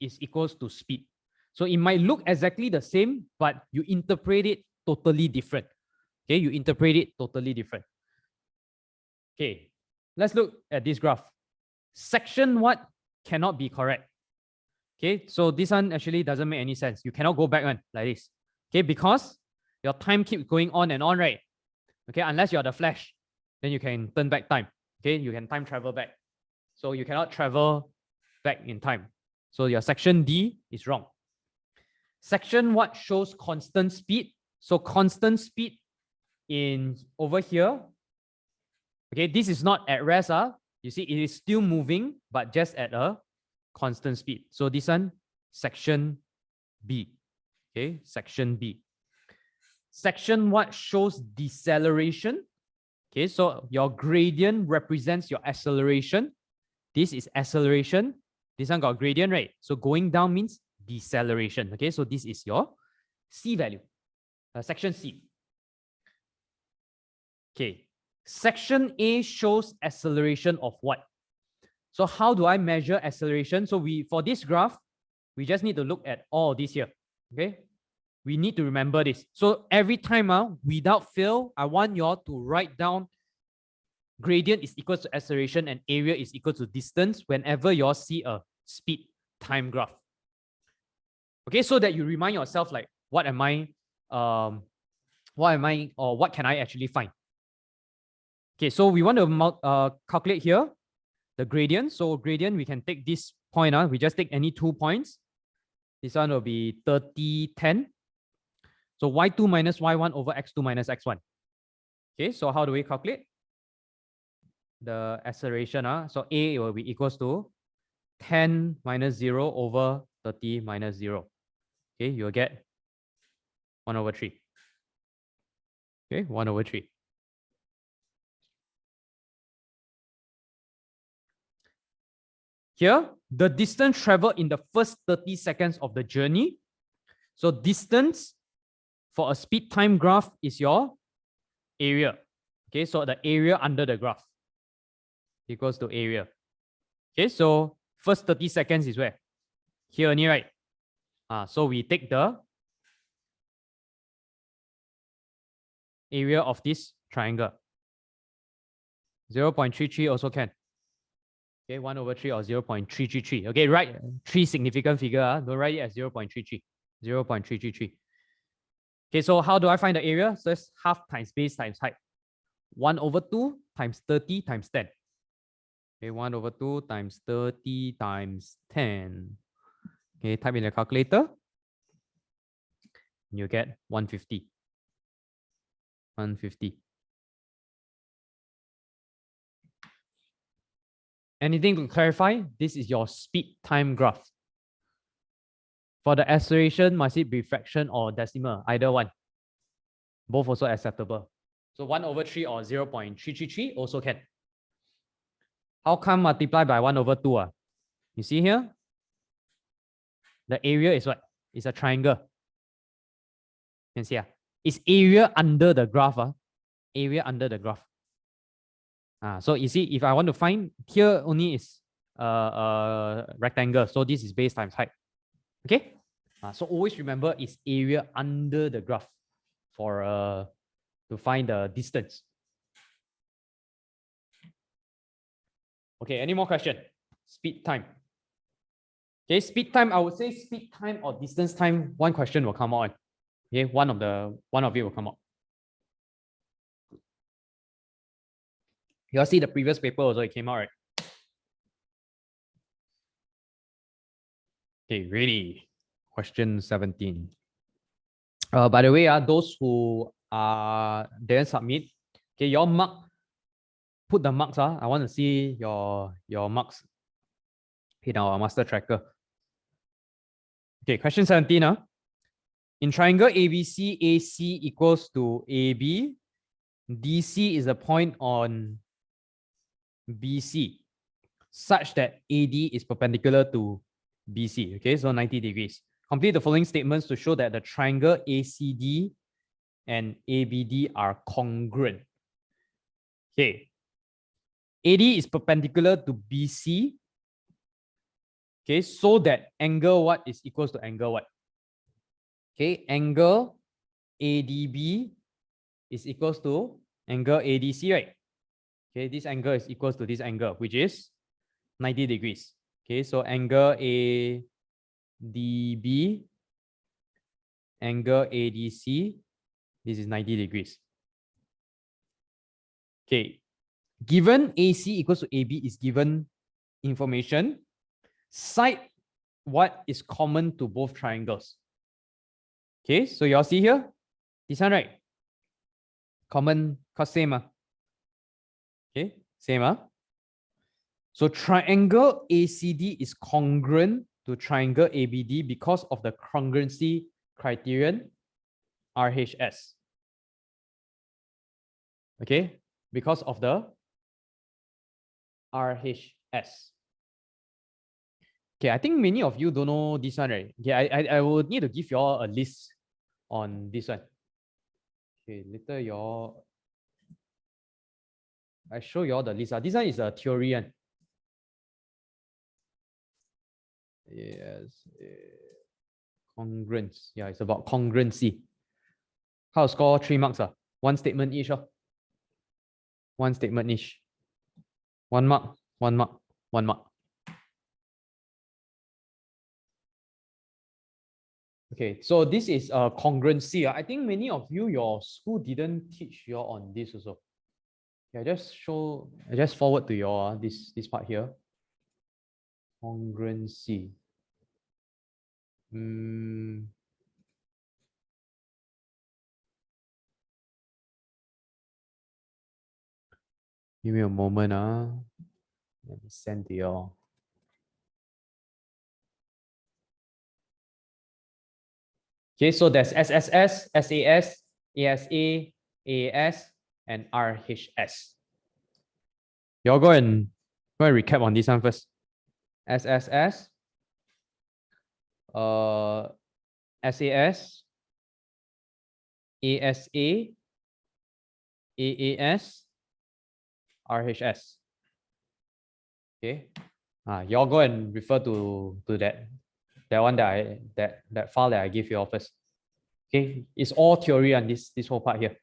is equals to speed. So it might look exactly the same, but you interpret it totally different. Okay, you interpret it totally different. Okay, let's look at this graph. Section what cannot be correct. Okay, so this one actually doesn't make any sense. You cannot go back on like this. Okay, because your time keeps going on and on, right? Okay, unless you're the Flash, then you can turn back time. Okay, you can time travel back. So you cannot travel back in time. So your section D is wrong. Section what shows constant speed. So constant speed in over here. Okay, this is not at rest. You see, it is still moving, but just at a constant speed. So this one, section B. Okay, section B. Section what shows deceleration. Okay, so your gradient represents your acceleration. This is acceleration. This one got gradient, right? So going down means deceleration. Okay, so this is your C value. Section C. Okay, section A shows acceleration of what? So how do I measure acceleration? So for this graph, we just need to look at all of this here. Okay, we need to remember this. So every time, without fail, I want you all to write down gradient is equal to acceleration and area is equal to distance whenever you all see a speed time graph. Okay, so that you remind yourself like, what can I actually find? Okay, so we want to calculate here the gradient. So gradient, we can take this point. We just take any 2 points. This one will be 30, 10. So y2 minus y1 over x2 minus x1. Okay, so how do we calculate the acceleration? So A will be equals to 10 minus 0 over 30 minus 0. Okay, you'll get 1 over 3. Okay, 1 over 3. Here, the distance traveled in the first 30 seconds of the journey. So distance for a speed time graph is your area. Okay, so the area under the graph equals to area. Okay, so first 30 seconds is where? Here only, right? So we take the area of this triangle? 0.33 also can. Okay, 1 over 3 or 0.333. Okay, write 3 significant figure. Don't write it as 0.33. 0.333. Okay, so how do I find the area? So it's half times base times height. 1 over 2 times 30 times 10. Okay, 1 over 2 times 30 times 10. Okay, type in the calculator. You get 150. 150. Anything to clarify? This is your speed time graph. For the acceleration, must it be fraction or decimal? Either one. Both also acceptable. So 1 over 3 or 0.333 also can. How come multiply by 1 over 2? You see here? The area is what? It's a triangle. You can see. It's area under the graph. Area under the graph. So you see, if I want to find, here only is rectangle. So this is base times height. Okay? So always remember it's area under the graph for to find the distance. Okay, any more question? Speed time. Okay, speed time, I would say speed time or distance time, one question will come out. Okay, one of it will come out. You all see the previous paper also, it came out, right? Okay, ready. Question 17. By the way, those who didn't submit, okay, your mark, put the marks. I want to see your marks in our master tracker. Okay, question 17. In triangle ABC, AC equals to AB. DC is a point on BC such that AD is perpendicular to BC. Okay, so 90 degrees. Complete the following statements to show that the triangle ACD and ABD are congruent. Okay. AD is perpendicular to BC. Okay, so that angle what is equals to angle what? Okay, angle ADB is equals to angle ADC, right? Okay, this angle is equals to this angle, which is 90 degrees. Okay, so angle ADB, angle ADC, this is 90 degrees. Okay, given AC equals to AB is given information, cite what is common to both triangles. Okay, so you all see here, this one, right? Common, cause same. Okay, same. So triangle ACD is congruent to triangle ABD because of the congruency criterion RHS. Okay, because of the RHS. Okay, I think many of you don't know this one, right? Okay, I will need to give you all a list on this one. Okay, later I show you all the list. This one is a theory. Yes, congruence. Yeah, it's about congruency. How to score 3 marks? One statement each. One statement each. 1 mark, 1 mark, 1 mark. Okay, so this is congruency. I think many of you, your school didn't teach you on this also. Yeah, I just forward to your this part here. Congruency. Give me a moment. Let me send to you. Okay, so there's SSS, SAS, ASA, AAS, and RHS. Y'all go and recap on this one first. SSS, SAS, ASA, AAS, RHS. Okay. Y'all go and refer to that one that file that I give you all first. Okay, it's all theory on this whole part here.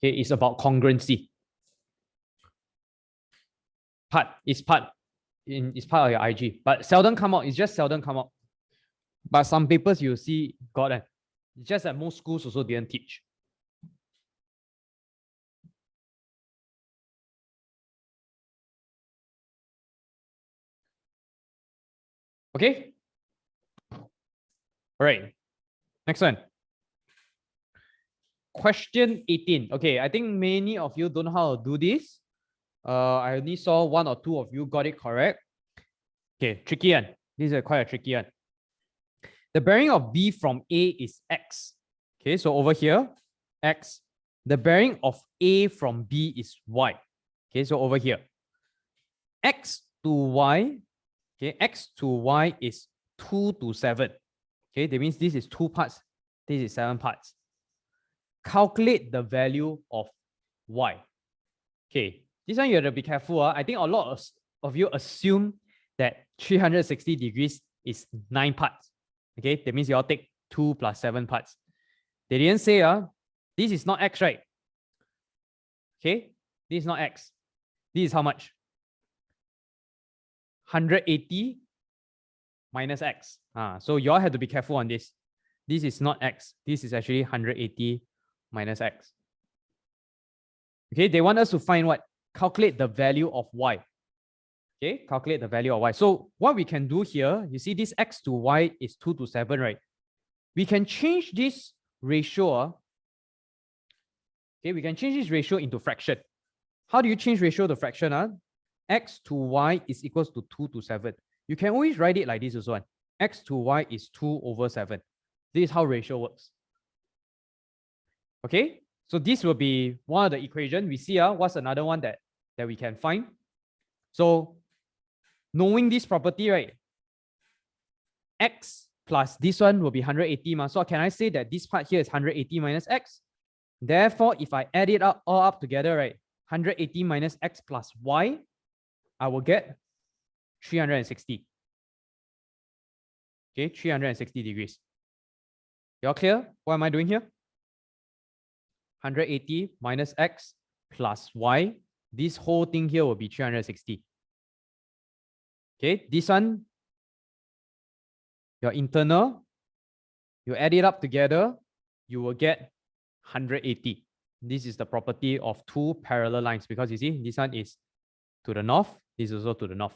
Okay, it's about congruency. It's part of your IG, but seldom come out. It's just seldom come out. But some papers you see got it. It's just that most schools also didn't teach. Okay. All right. Next one. Question 18. Okay, I think many of you don't know how to do this. I only saw one or two of you got it correct. Okay, tricky one. This is quite a tricky one. The bearing of B from A is X. Okay, so over here, X. The bearing of A from B is Y. Okay, so over here, X to Y. Okay, X to Y is 2 to 7. Okay, that means this is 2 parts. This is 7 parts. Calculate the value of Y. Okay, this one you have to be careful. I think a lot of you assume that 360 degrees is 9 parts. Okay, that means you all take 2 plus 7 parts. They didn't say this is not X, right? Okay, this is not X. This is how much? 180 minus X. So you all have to be careful on this. This is not X. This is actually 180 minus X. Okay, they want us to find what? Calculate the value of Y. Okay, calculate the value of Y. So what we can do here, you see this X to Y is 2 to 7, right? We can change this ratio. Okay, we can change this ratio into fraction. How do you change ratio to fraction? X to Y is equals to 2 to 7. You can always write it like this as well. X to Y is 2 over 7. This is how ratio works. Okay, so this will be one of the equations. We see what's another one that we can find. So knowing this property, right? X plus this one will be 180. So can I say that this part here is 180 minus X? Therefore, if I add it up all up together, right? 180 minus X plus Y, I will get 360. Okay, 360 degrees. Y'all clear? What am I doing here? 180 minus X plus Y. This whole thing here will be 360. Okay, this one, your internal, you add it up together, you will get 180. This is the property of 2 parallel lines because you see, this one is to the north, this is also to the north.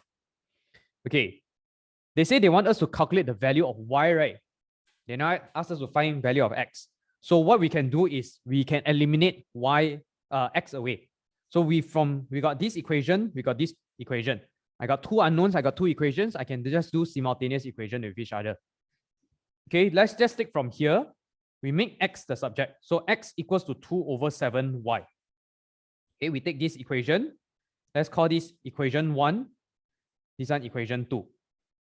Okay, they say they want us to calculate the value of Y, right? They now ask us to find value of X. So what we can do is we can eliminate X away. So we got this equation, we got this equation. I got 2 unknowns, I got 2 equations. I can just do simultaneous equation with each other. Okay, let's just take from here. We make X the subject. So X equals to 2 over 7Y. Okay, we take this equation. Let's call this equation 1. This one equation 2.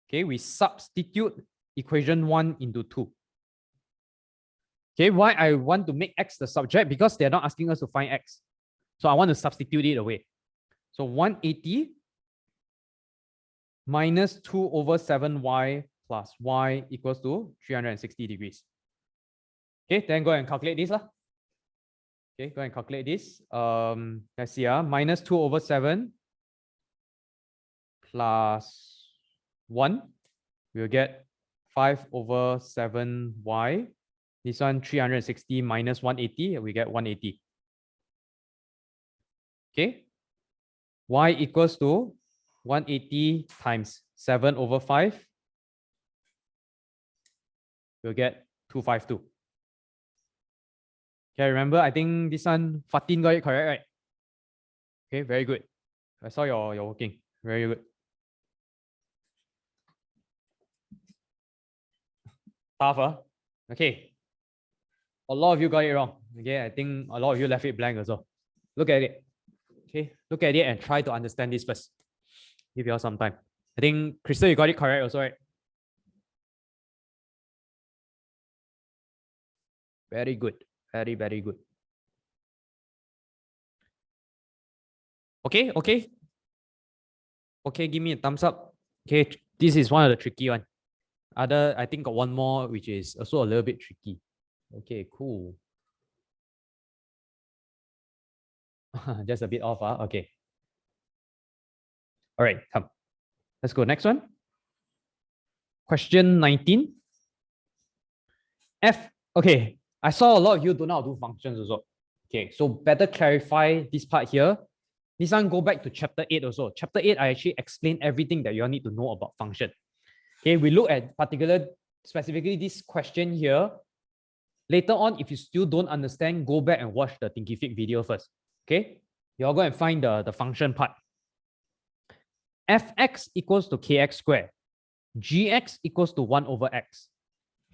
Okay, we substitute equation 1 into 2. Okay, why I want to make X the subject? Because they're not asking us to find X. So I want to substitute it away. So 180 minus 2 over 7Y plus Y equals to 360 degrees. Okay, then go and calculate this. Okay, go and calculate this. Let's see. Minus 2 over 7 plus 1. We'll get 5 over 7Y. This one 360 minus 180, we get 180. Okay. Y equals to 180 times 7 over 5. We'll get 252. Okay, remember, I think this one, Fatin got it correct, right? Okay, very good. I saw your working. Very good. Tough, Okay. A lot of you got it wrong. Okay, I think a lot of you left it blank also. Look at it. Okay, look at it and try to understand this first. Give you all some time. I think Crystal, you got it correct also, right? Very good. Very, very good. Okay, okay. Okay, give me a thumbs up. Okay, this is one of the tricky one. I think got one more, which is also a little bit tricky. Okay, cool. Just a bit off. Okay. All right, come. Let's go. Next one. Question 19. Okay, I saw a lot of you don't know how to do functions also. Okay, so better clarify this part here. This one, go back to chapter 8 also. Chapter 8, I actually explain everything that you all need to know about function. Okay, we look at specifically this question here. Later on, if you still don't understand, go back and watch the Thinkific video first. Okay, you're going to find the function part. Fx equals to kx squared. Gx equals to 1 over x.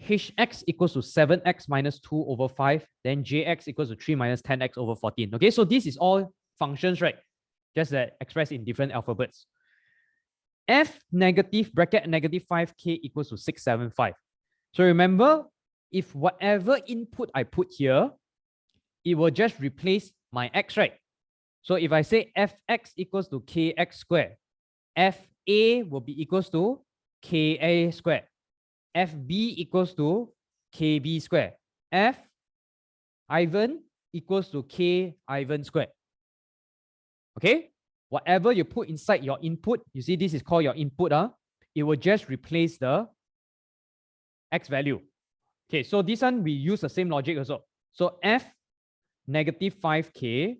Hx equals to 7x minus 2 over 5. Then jx equals to 3 minus 10x over 14. Okay, so this is all functions, right? Just that expressed in different alphabets. F negative bracket negative 5k equals to 675. So remember, if whatever input I put here, it will just replace my x, right? So if I say fx equals to kx squared, fa will be equals to ka squared. fb equals to kb squared. f Ivan equals to k Ivan squared. Okay? Whatever you put inside your input, you see this is called your input. It will just replace the x value. Okay, so this one we use the same logic also. So f negative 5k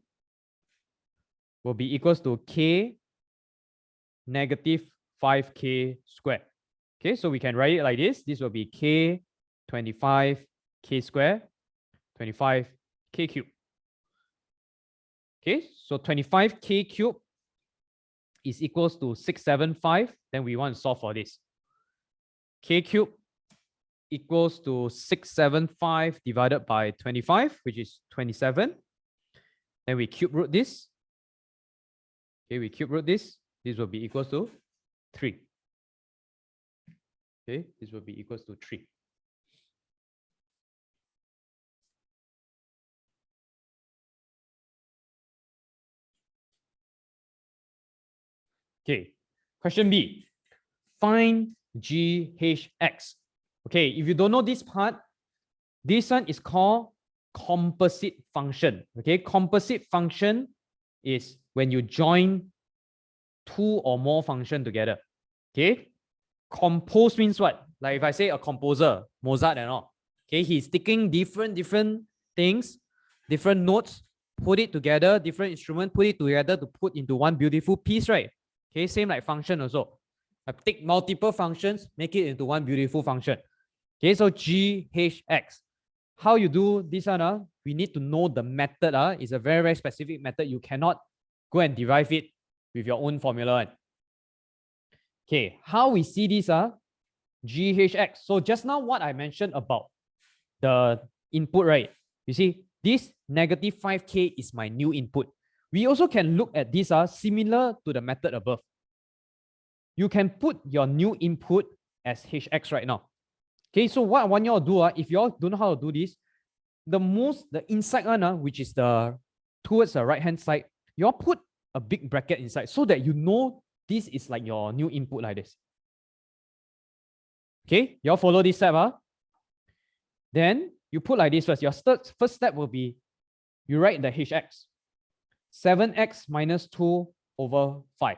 will be equals to k negative 5k squared. Okay, so we can write it like this. This will be k 25k squared, 25k cubed. Okay, so 25k cubed is equals to 675. Then we want to solve for this. K cubed equals to 675 divided by 25, which is 27. Then we cube root this. Okay, we cube root this. This will be equals to 3. Okay, this will be equals to 3. Okay, question B. Find GHX. Okay, if you don't know this part, this one is called composite function. Okay, composite function is when you join two or more functions together. Okay, compose means what? Like if I say a composer, Mozart and all. Okay, he's taking different things, different notes, put it together, different instrument, put it together to put into one beautiful piece, right? Okay, same like function also. I take multiple functions, make it into one beautiful function. Okay, so GHX. How you do this one? We need to know the method. It's a very, very specific method. You cannot go and derive it with your own formula. Okay, how we see this? GHX. So just now what I mentioned about the input, right? You see, this negative 5k is my new input. We also can look at this similar to the method above. You can put your new input as hx right now. Okay, so what I want you all to do, if you all don't know how to do this, the inside one, which is the towards the right hand side, you all put a big bracket inside so that you know this is like your new input like this. Okay, you all follow this step. Then you put like this first. Your first step will be you write the hx. 7x minus 2 over 5.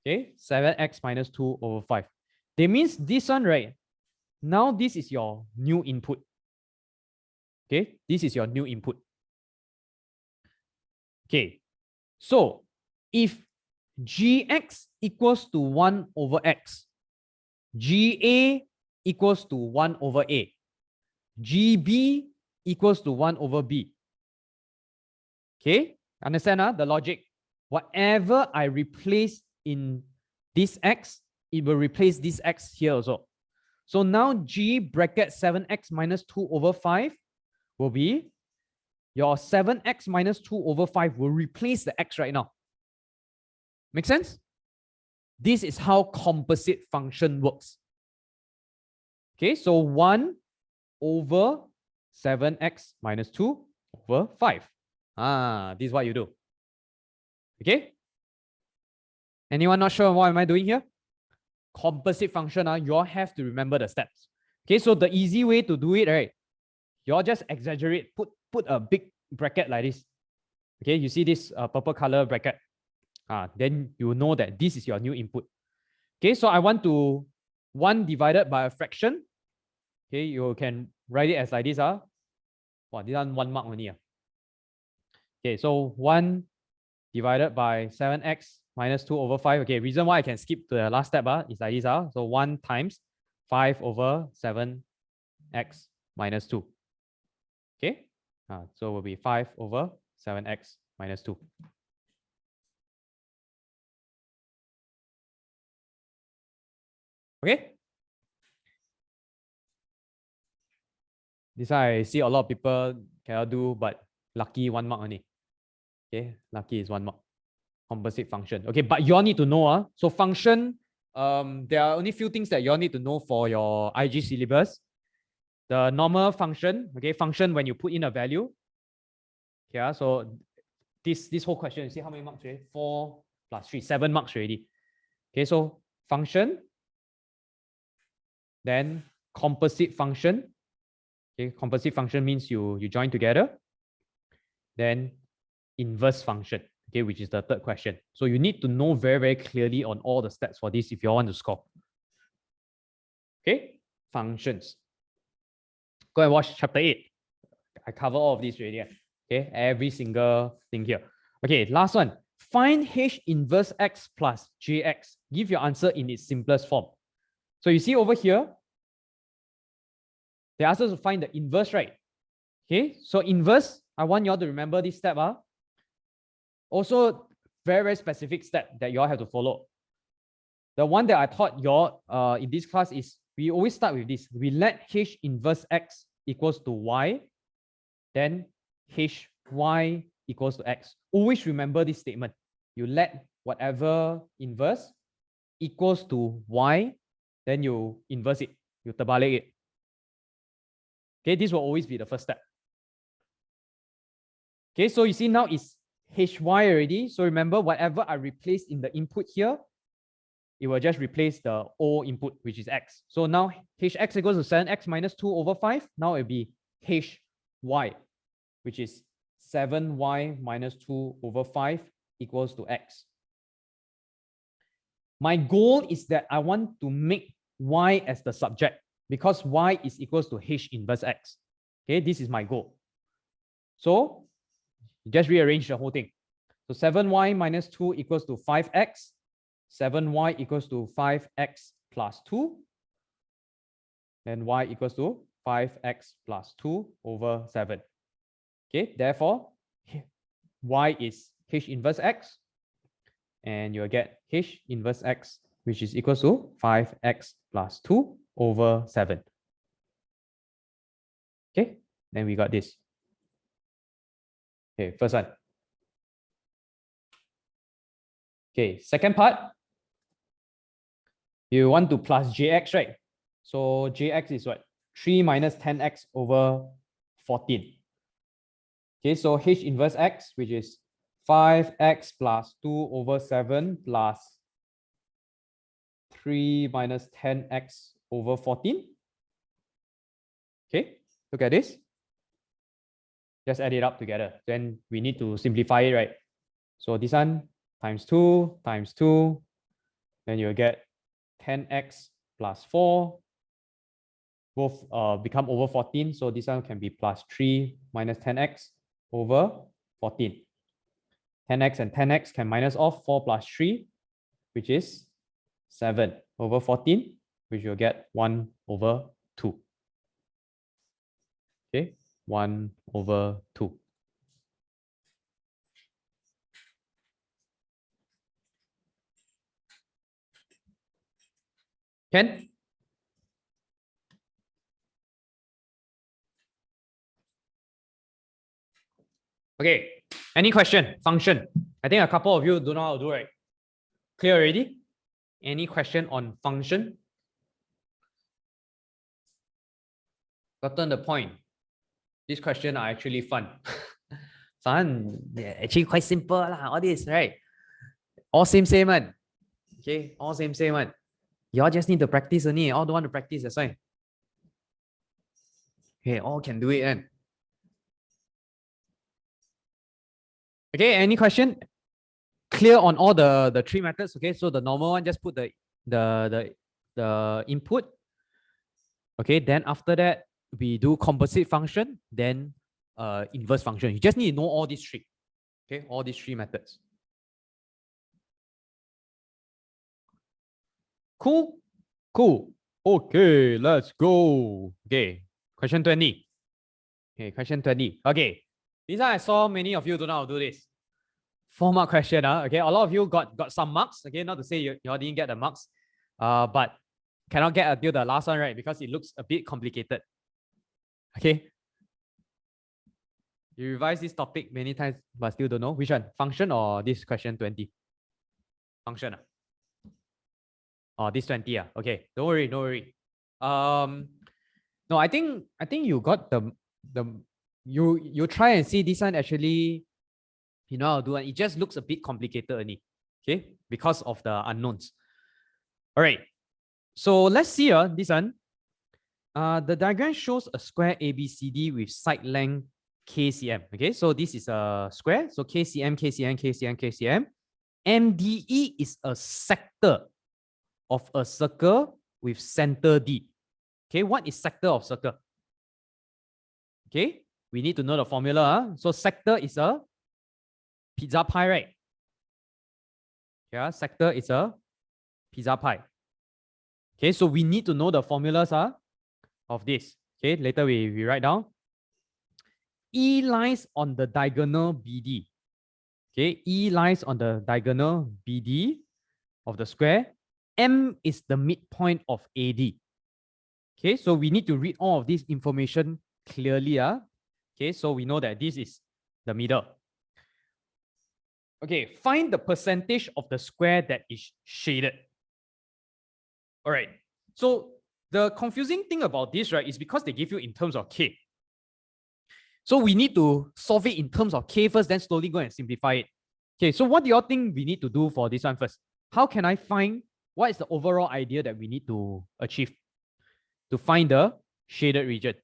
Okay, 7x minus 2 over 5. That means this one, right? Now this is your new input. Okay, this is your new input. Okay, so if gx equals to 1 over x, ga equals to 1 over a, gb equals to 1 over b. Okay, understand the logic? Whatever I replace in this x, it will replace this x here also. So now g bracket 7x minus 2 over 5 will be your 7x minus 2 over 5 will replace the x right now. Make sense? This is how composite function works. Okay, so 1 over 7x minus 2 over 5. This is what you do. Okay? Anyone not sure what am I doing here? Composite function, you all have to remember the steps. Okay, so the easy way to do it, right? You all just exaggerate, put a big bracket like this. Okay, you see this purple color bracket. Then you know that this is your new input. Okay, so I want to 1 divided by a fraction. Okay, you can write it as like this. This one mark only. Okay, so 1 divided by 7x minus 2 over 5. Okay, reason why I can skip to the last step is like this. So 1 times 5 over 7x minus 2. Okay, so it will be 5 over 7x minus 2. Okay. This one I see a lot of people cannot do, but lucky 1 mark only. Okay, lucky is 1 mark. Composite function. Okay, but you all need to know. So function, there are only few things that you all need to know for your IG syllabus. The normal function, okay, function when you put in a value. Okay, so this whole question, you see how many marks already? 4 plus 3, 7 marks already. Okay, so function, then composite function. Okay, composite function means you join together. Then inverse function, okay, which is the third question. So you need to know very, very clearly on all the steps for this if you all want to score. Okay, functions. Go and watch chapter 8. I cover all of this already. Okay, every single thing here. Okay, last one. Find H inverse x plus jx. Give your answer in its simplest form. So you see over here, they ask us to find the inverse, right? Okay, so inverse, I want you all to remember this step. Also, very, very specific step that you all have to follow. The one that I taught you all in this class is we always start with this. We let H inverse x equals to y, then Hy equals to x. Always remember this statement. You let whatever inverse equals to y, then you inverse it, you terbalik it. Okay, this will always be the first step. Okay, so you see now it's Hy already. So remember, whatever I replace in the input here, it will just replace the O input, which is x. So now Hx equals to 7x minus 2 over 5. Now it will be Hy, which is 7y minus 2 over 5 equals to x. My goal is that I want to make y as the subject because y is equals to H inverse x. Okay, this is my goal. So just rearrange the whole thing. So 7y minus 2 equals to 5x. 7y equals to 5x plus 2. Then y equals to 5x plus 2 over 7. Okay, therefore, y is H inverse x. And you'll get H inverse x, which is equal to 5x plus 2 over 7. Okay, then we got this. Okay, first one. Okay, second part. You want to plus jx, right? So jx is what? 3 minus 10x over 14. Okay, so H inverse x, which is 5x plus 2 over 7 plus 3 minus 10x over 14. Okay, look at this. Just add it up together. Then we need to simplify it, right? So this one times 2 times 2. Then you'll get 10x plus 4. Both become over 14. So this one can be plus 3 minus 10x over 14. 10x and 10x can minus off 4 plus 3, which is 7 over 14, which you'll get 1 over 2. Okay, 1 over 2. Can? Okay, any question? Function. I think a couple of you don't know how to do, right? Clear already? Any question on function? Gotten the point. These questions are actually fun. Fun. Yeah, actually quite simple lah. All this, right? All same one. Okay, all same one. Y'all just need to practice only. All don't want to practice, that's why. Okay, all can do it then. Okay, any question? Clear on all the three methods. Okay, so the normal one, just put the input. Okay, then after that we do composite function, then inverse function. You just need to know all these three. Okay, all these three methods. Cool, cool. Okay, let's go. Okay, question 20. Okay, question 20. Okay, this one I saw many of you don't know how to do this. 4-mark question. Okay, a lot of you got some marks. Okay, not to say you all didn't get the marks, but cannot get until the last one, right? Because it looks a bit complicated. Okay, you revise this topic many times, but still don't know which one, function or this question 20? Function. Oh, this 20. Okay, don't worry, don't worry. No, I think you got the you try and see this one actually. You know how to do it. It just looks a bit complicated only. Okay, because of the unknowns. All right. So let's see this one. The diagram shows a square ABCD with side length KCM. Okay, so this is a square. So KCM, KCM, KCM, KCM. MDE is a sector of a circle with center D. Okay, what is sector of circle? Okay, we need to know the formula. So sector is a pizza pie, right? Yeah, sector is a pizza pie. Okay, so we need to know the formulas of this. Okay, later we write down. E lies on the diagonal BD. Okay, E lies on the diagonal BD of the square. M is the midpoint of AD. Okay, so we need to read all of this information clearly. Okay, so we know that this is the middle. Okay, find the percentage of the square that is shaded. All right, so the confusing thing about this, right, is because they give you in terms of K. So we need to solve it in terms of K first, then slowly go and simplify it. Okay, so what do you all think we need to do for this one first? How can I find what is the overall idea that we need to achieve to find the shaded region?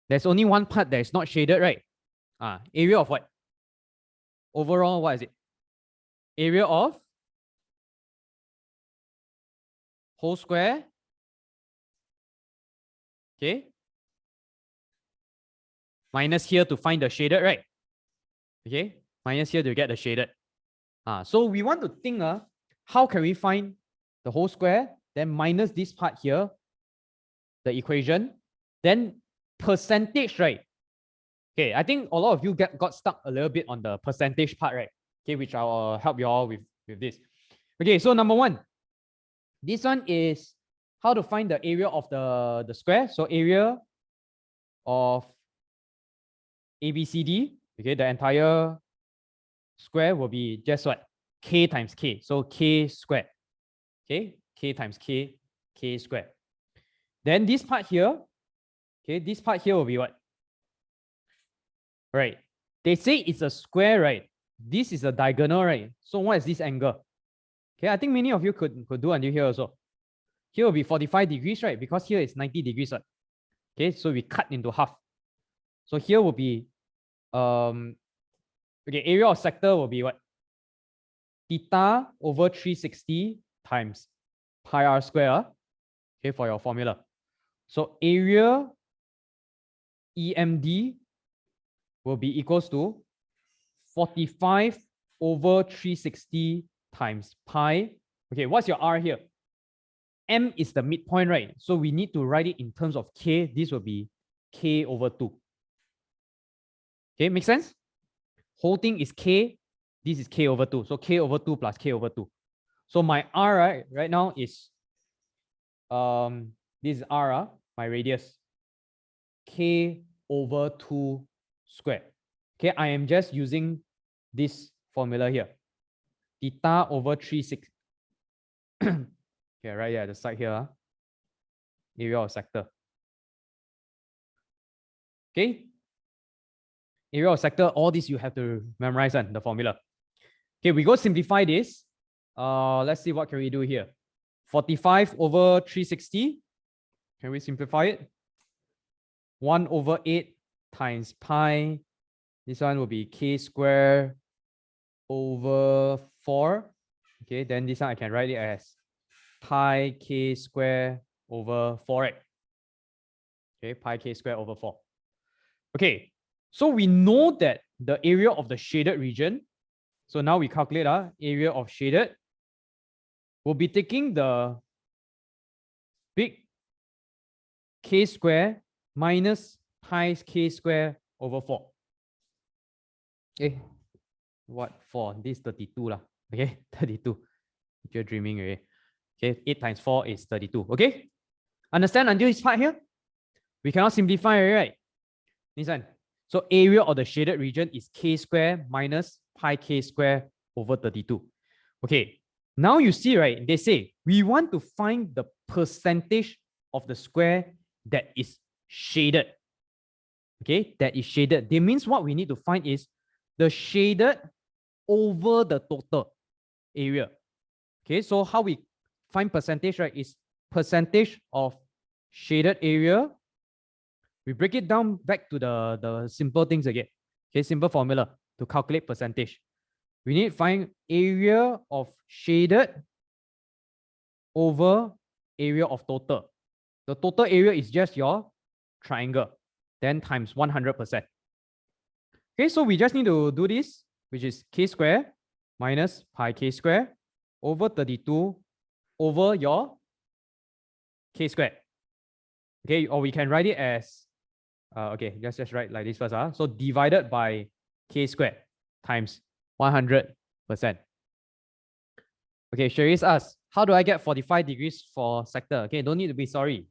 There's only one part that is not shaded, right? Area of what? Overall, what is it? Area of whole square. Okay. Minus here to find the shaded, right? Okay. Minus here to get the shaded. So we want to think, how can we find the whole square? Then minus this part here, the equation. Then percentage, right? Okay, I think a lot of you got stuck a little bit on the percentage part, right? Okay, which I'll help you all with this. Okay, so number one, this one is how to find the area of the square. So area of ABCD, okay, the entire square will be just what? K times K. So K squared. Okay, K times K, K squared. Then this part here, okay, this part here will be what? Right. They say it's a square, right? This is a diagonal, right? So what is this angle? Okay, I think many of you could do until here also. Here will be 45 degrees, right? Because here is 90 degrees. Right? Okay, so we cut into half. So here will be, okay, area of sector will be what? Theta over 360 times pi r square. Okay, for your formula. So area EMD will be equals to 45 over 360 times pi. Okay, what's your R here? M is the midpoint, right? So we need to write it in terms of K. This will be K over 2. Okay, make sense? Whole thing is K. This is K over 2. So K over 2 plus K over 2. So my R right now is, this is R, my radius. K over 2 squared. Okay, I am just using this formula here. Theta over 360. Okay, right here at the side here. Area of sector. Okay. Area of sector, all this you have to memorize the formula. Okay, we go simplify this. Let's see what can we do here. 45 over 360. Can we simplify it? 1 over 8 times pi This one will be k square over 4. Okay, then this one I can write it as pi k square over 4, right? Okay, pi k square over 4. Okay, so we know that the area of the shaded region, so now we calculate our area of shaded, we'll be taking the big k square minus pi k square over 4. Okay, what 4? This is 32 lah. Okay, 32. You're dreaming already. Okay, 8 times 4 is 32. Okay, understand until this part here? We cannot simplify, right? This one. So area of the shaded region is k square minus pi k square over 32. Okay, now you see, right? They say we want to find the percentage of the square that is shaded. Okay, that is shaded. That means what we need to find is the shaded over the total area. Okay, so how we find percentage, right, is percentage of shaded area. We break it down back to the simple things again. Okay, simple formula to calculate percentage. We need to find area of shaded over area of total. The total area is just your triangle, then times 100%. Okay, so we just need to do this, which is k square minus pi k square over 32 over your k squared. Okay, or we can write it as, okay, let's just write like this first. So divided by k squared times 100%. Okay, Cherise asks, how do I get 45 degrees for sector? Okay, don't need to be sorry.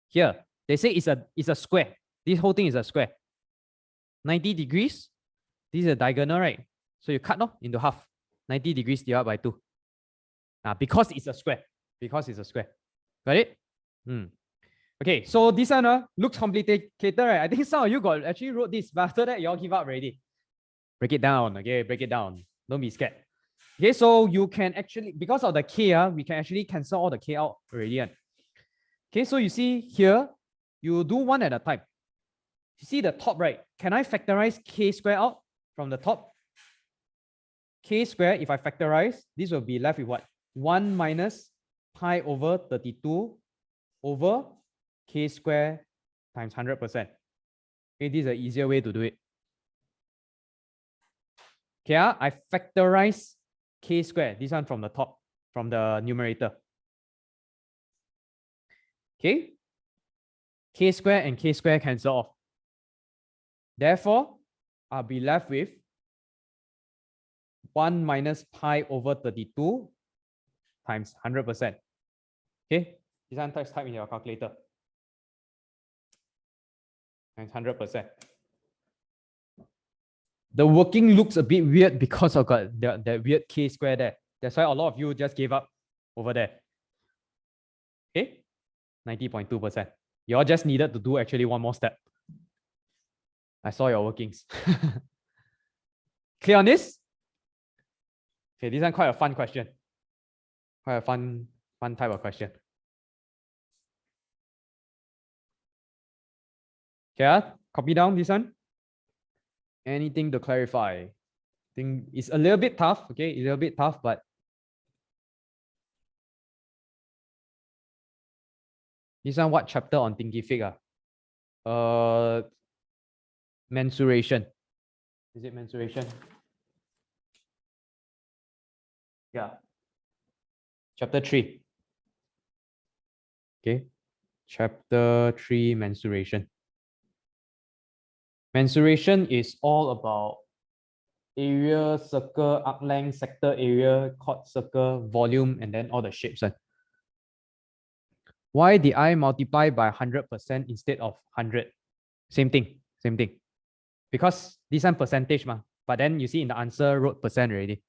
Here, they say it's a square. This whole thing is a square. 90 degrees, this is a diagonal, right? So you cut off into half. 90 degrees divided by 2. Because it's a square. Because it's a square. Got it? Okay, so this one looks complicated, right? I think some of you got actually wrote this, but after that, you all give up already. Break it down, okay? Break it down. Don't be scared. Okay, so you can actually, because of the k, we can actually cancel all the k out already. Okay, so you see here, you do one at a time. You see the top, right? Can I factorize k square out from the top? K square, if I factorize, this will be left with what? 1 minus pi over 32 over k square times 100%. Okay, this is an easier way to do it. Okay, I factorize k square, this one from the top, from the numerator. Okay, k square and k square cancel off. Therefore, I'll be left with 1 minus pi over 32 times 100%. Okay, this one type in your calculator. Times 100%. The working looks a bit weird because of that weird k square there. That's why a lot of you just gave up over there. Okay, 90.2%. You all just needed to do actually one more step. I saw your workings. Clear on this? Okay, this one quite a fun question. Quite a fun type of question. Okay, copy down this one. Anything to clarify? I think it's a little bit tough, okay? A little bit tough, but this one what chapter on thinkific? Mensuration. Is it mensuration? Yeah. Chapter 3. Okay. Chapter 3, mensuration. Mensuration is all about area, circle, arc length, sector area, chord circle, volume, and then all the shapes. Why did I multiply by 100% instead of 100? Same thing, same thing. Because this one percentage, but then you see in the answer wrote percent already.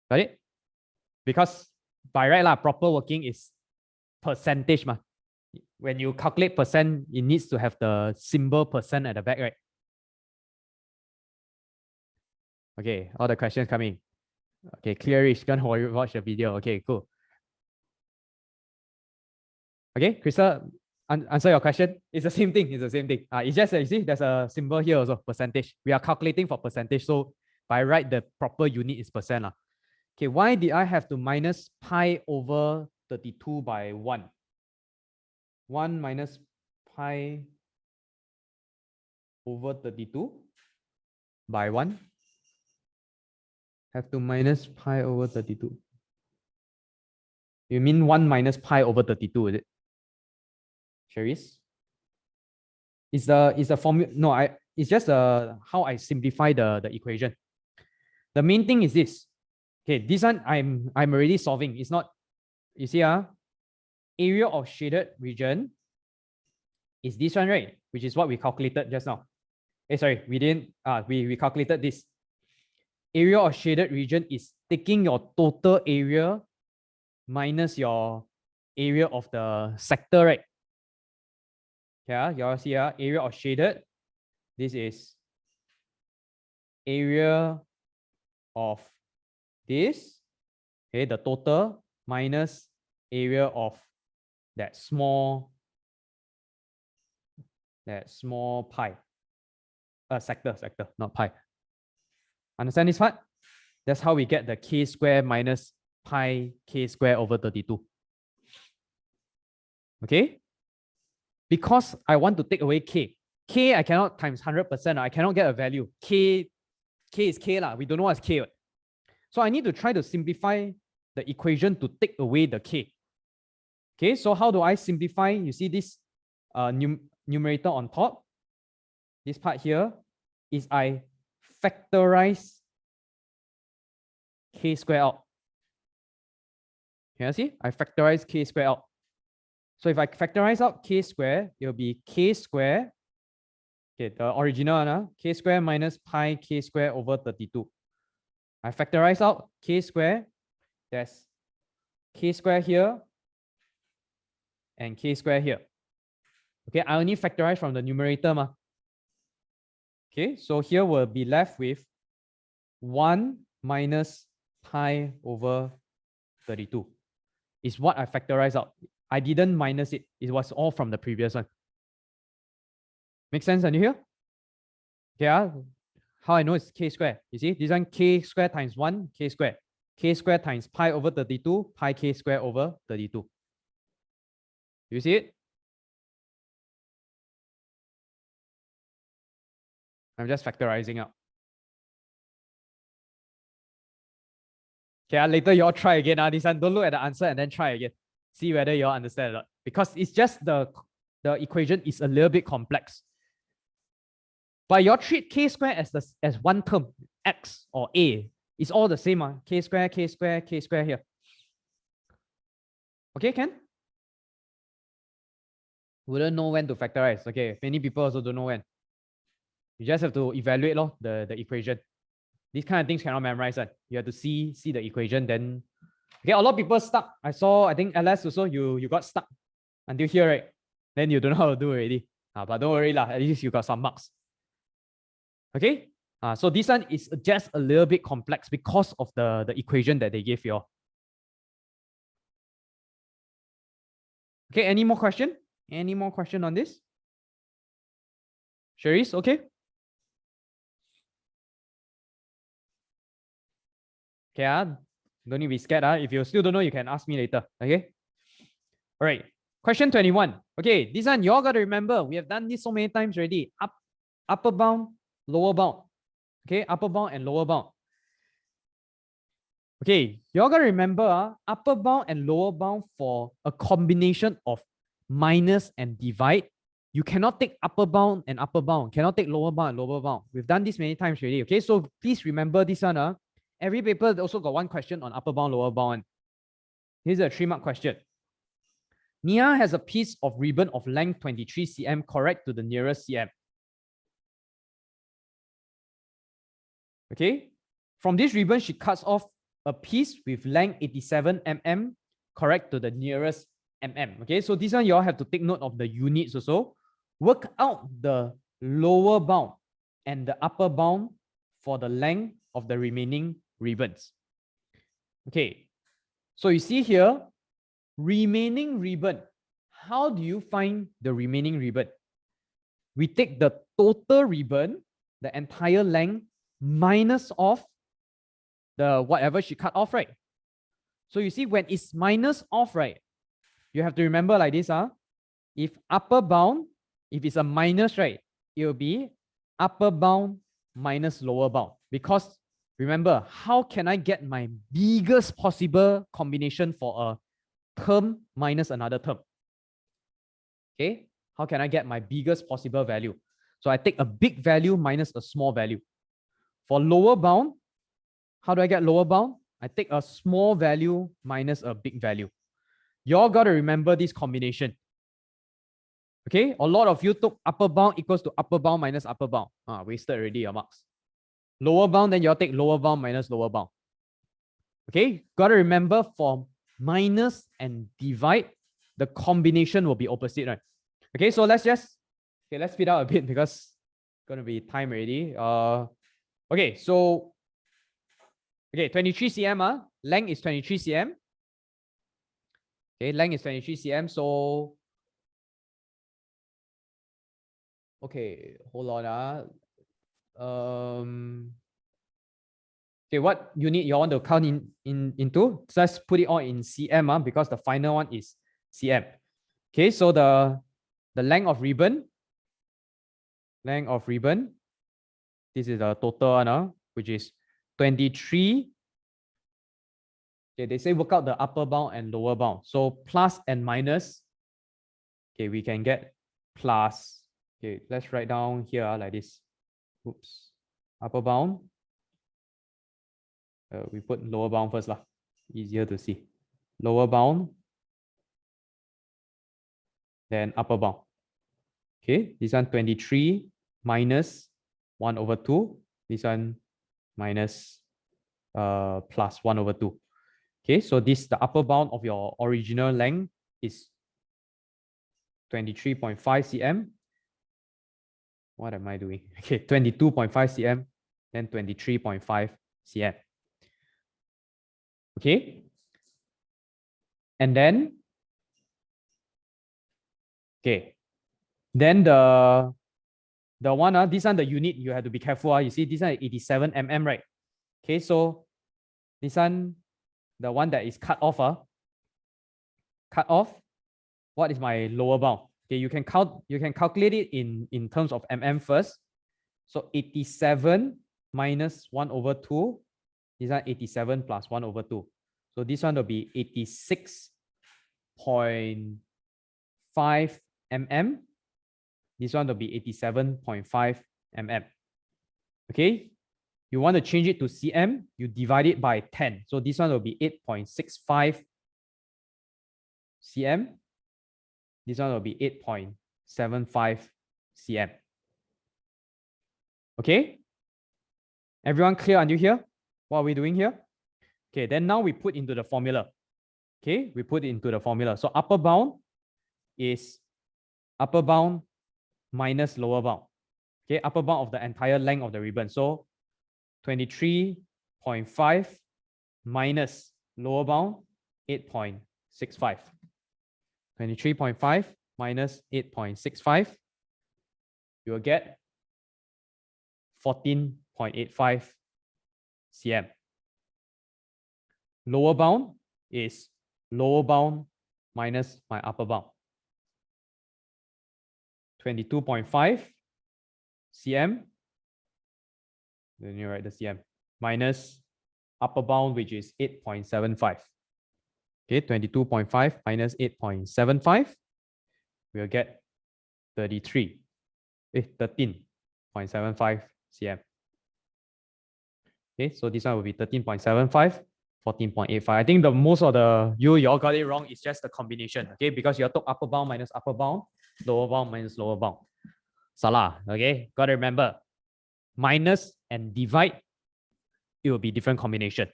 Got it? Because by right, proper working is percentage. When you calculate percent, it needs to have the symbol percent at the back, right? Okay, all the questions coming. Okay, clearish, gonna watch the video. Okay, cool. Okay, Krista, answer your question? It's the same thing. It's the same thing. It's just, you see, there's a symbol here also, percentage. We are calculating for percentage. So by right, the proper unit is percent. Okay, why did I have to minus pi over 32 by 1? 1 minus pi over 32 by 1. Have to minus pi over 32. You mean 1 minus pi over 32, is it? Cherise? It's the formula. No, it's just how I simplify the equation. The main thing is this. Okay, this one I'm already solving. It's not, you see, area of shaded region is this one, right? Which is what we calculated just now. Sorry, we didn't, we calculated this. Area of shaded region is taking your total area minus your area of the sector, right? Yeah, you all see, area of shaded. This is area of this, okay, the total minus area of that small pie. Sector, not pi. Understand this part? That's how we get the k square minus pi k square over 32. Okay? Because I want to take away k. K I cannot times 100%. I cannot get a value. K is k lah. We don't know what's k. So I need to try to simplify the equation to take away the k. Okay, so how do I simplify? You see this numerator on top. This part here is I factorize k square out. Can you see? I factorize k square out. So if I factorize out k square, it will be k square. Okay, the original k square minus pi k square over 32. I factorize out k square. There's k square here and k square here. Okay, I only factorize from the numerator. Okay, so here we'll be left with 1 minus pi over 32 is what I factorize out. I didn't minus it. It was all from the previous one. Make sense under here? Yeah. How I know it's k square. You see, this one k square times 1, k square. K square times pi over 32, pi k square over 32. You see it? I'm just factorizing out. Okay, later you all try again. This one, don't look at the answer and then try again. See whether you all understand or not. Because it's just the equation is a little bit complex. But you all treat k square as one term, x or a. It's all the same. K square, k square, k square here. Okay, Ken? Wouldn't know when to factorize. Okay, many people also don't know when. You just have to evaluate the equation. These kind of things cannot memorize. You have to see the equation. Then, okay, a lot of people stuck. I think LS also, you got stuck until here, right? Then you don't know how to do already. But don't worry, at least you got some marks. Okay, so this one is just a little bit complex because of the equation that they gave you all. Okay, any more question? Any more question on this? Cherise, okay? Okay, don't need to be scared. If you still don't know, you can ask me later. Okay. All right. Question 21. Okay, this one you all got to remember. We have done this so many times already. Upper bound, lower bound. Okay, upper bound and lower bound. Okay, you all got to remember upper bound and lower bound for a combination of minus and divide. You cannot take upper bound and upper bound. Cannot take lower bound and lower bound. We've done this many times already. Okay, so please remember this one. Every paper also got one question on upper bound, lower bound. Here's a 3-mark question. Nia has a piece of ribbon of length 23 cm correct to the nearest cm. Okay, from this ribbon, she cuts off a piece with length 87 mm correct to the nearest mm. Okay, so this one you all have to take note of the units also. Work out the lower bound and the upper bound for the length of the remaining ribbons. Okay, so you see here, remaining ribbon, how do you find the remaining ribbon? We take the total ribbon, the entire length, minus off the whatever she cut off, right? So you see, when it's minus off, right, you have to remember like this. If upper bound, if it's a minus, right, it will be upper bound minus lower bound. Because remember, how can I get my biggest possible combination for a term minus another term? Okay, how can I get my biggest possible value? So I take a big value minus a small value. For lower bound, how do I get lower bound? I take a small value minus a big value. You all got to remember this combination. Okay, a lot of you took upper bound equals to upper bound minus upper bound. Wasted already your marks. Lower bound, then you all take lower bound minus lower bound. Okay, got to remember for minus and divide, the combination will be opposite, right? Okay, so let's speed up a bit because it's going to be time already. Okay, so 23 cm, length is 23 cm. Okay, length is 23 cm. So, okay, hold on. Okay, what unit you want to count into? So let's put it all in cm because the final one is cm. Okay, so the length of ribbon, this is the total one, which is 23. Okay, they say work out the upper bound and lower bound. So plus and minus. Okay, we can get plus. Okay, let's write down here like this. Oops. Upper bound. We put lower bound first lah. Easier to see. Lower bound. Then upper bound. Okay, this one 23 minus 1 over 2. This one minus plus 1 over 2. Okay, so this, the upper bound of your original length is 23.5 cm. What am I doing? Okay, 22.5 cm, then 23.5 cm. Okay. And then, okay. Then the one, this one, the unit, you have to be careful. You see, this one is 87 mm, right? Okay, so this one, the one that is cut off, what is my lower bound? Okay, you can calculate it in terms of mm first. So 87 minus 1 over 2, this one 87 plus 1 over 2. So this one will be 86.5 mm. This one will be 87.5 mm. Okay, you want to change it to cm, you divide it by 10. So this one will be 8.65 cm. This one will be 8.75 cm. Okay, everyone clear until here? What are we doing here? Okay, then now we put into the formula. Okay, we put it into the formula. So upper bound is upper bound minus lower bound. Okay, upper bound of the entire length of the ribbon. So 23.5 minus lower bound 8.65. 23.5 minus 8.65. You will get 14.85 cm. Lower bound is lower bound minus my upper bound. 22.5 cm. Then you write the cm minus upper bound, which is 8.75. Okay, 22.5 minus 8.75. We'll get 13.75 cm. Okay, so this one will be 13.75, 14.85. I think the most of you all got it wrong. It's just the combination. Okay, because you took upper bound minus upper bound, lower bound minus lower bound. Salah. Okay, got to remember, minus and divide, it will be different combination.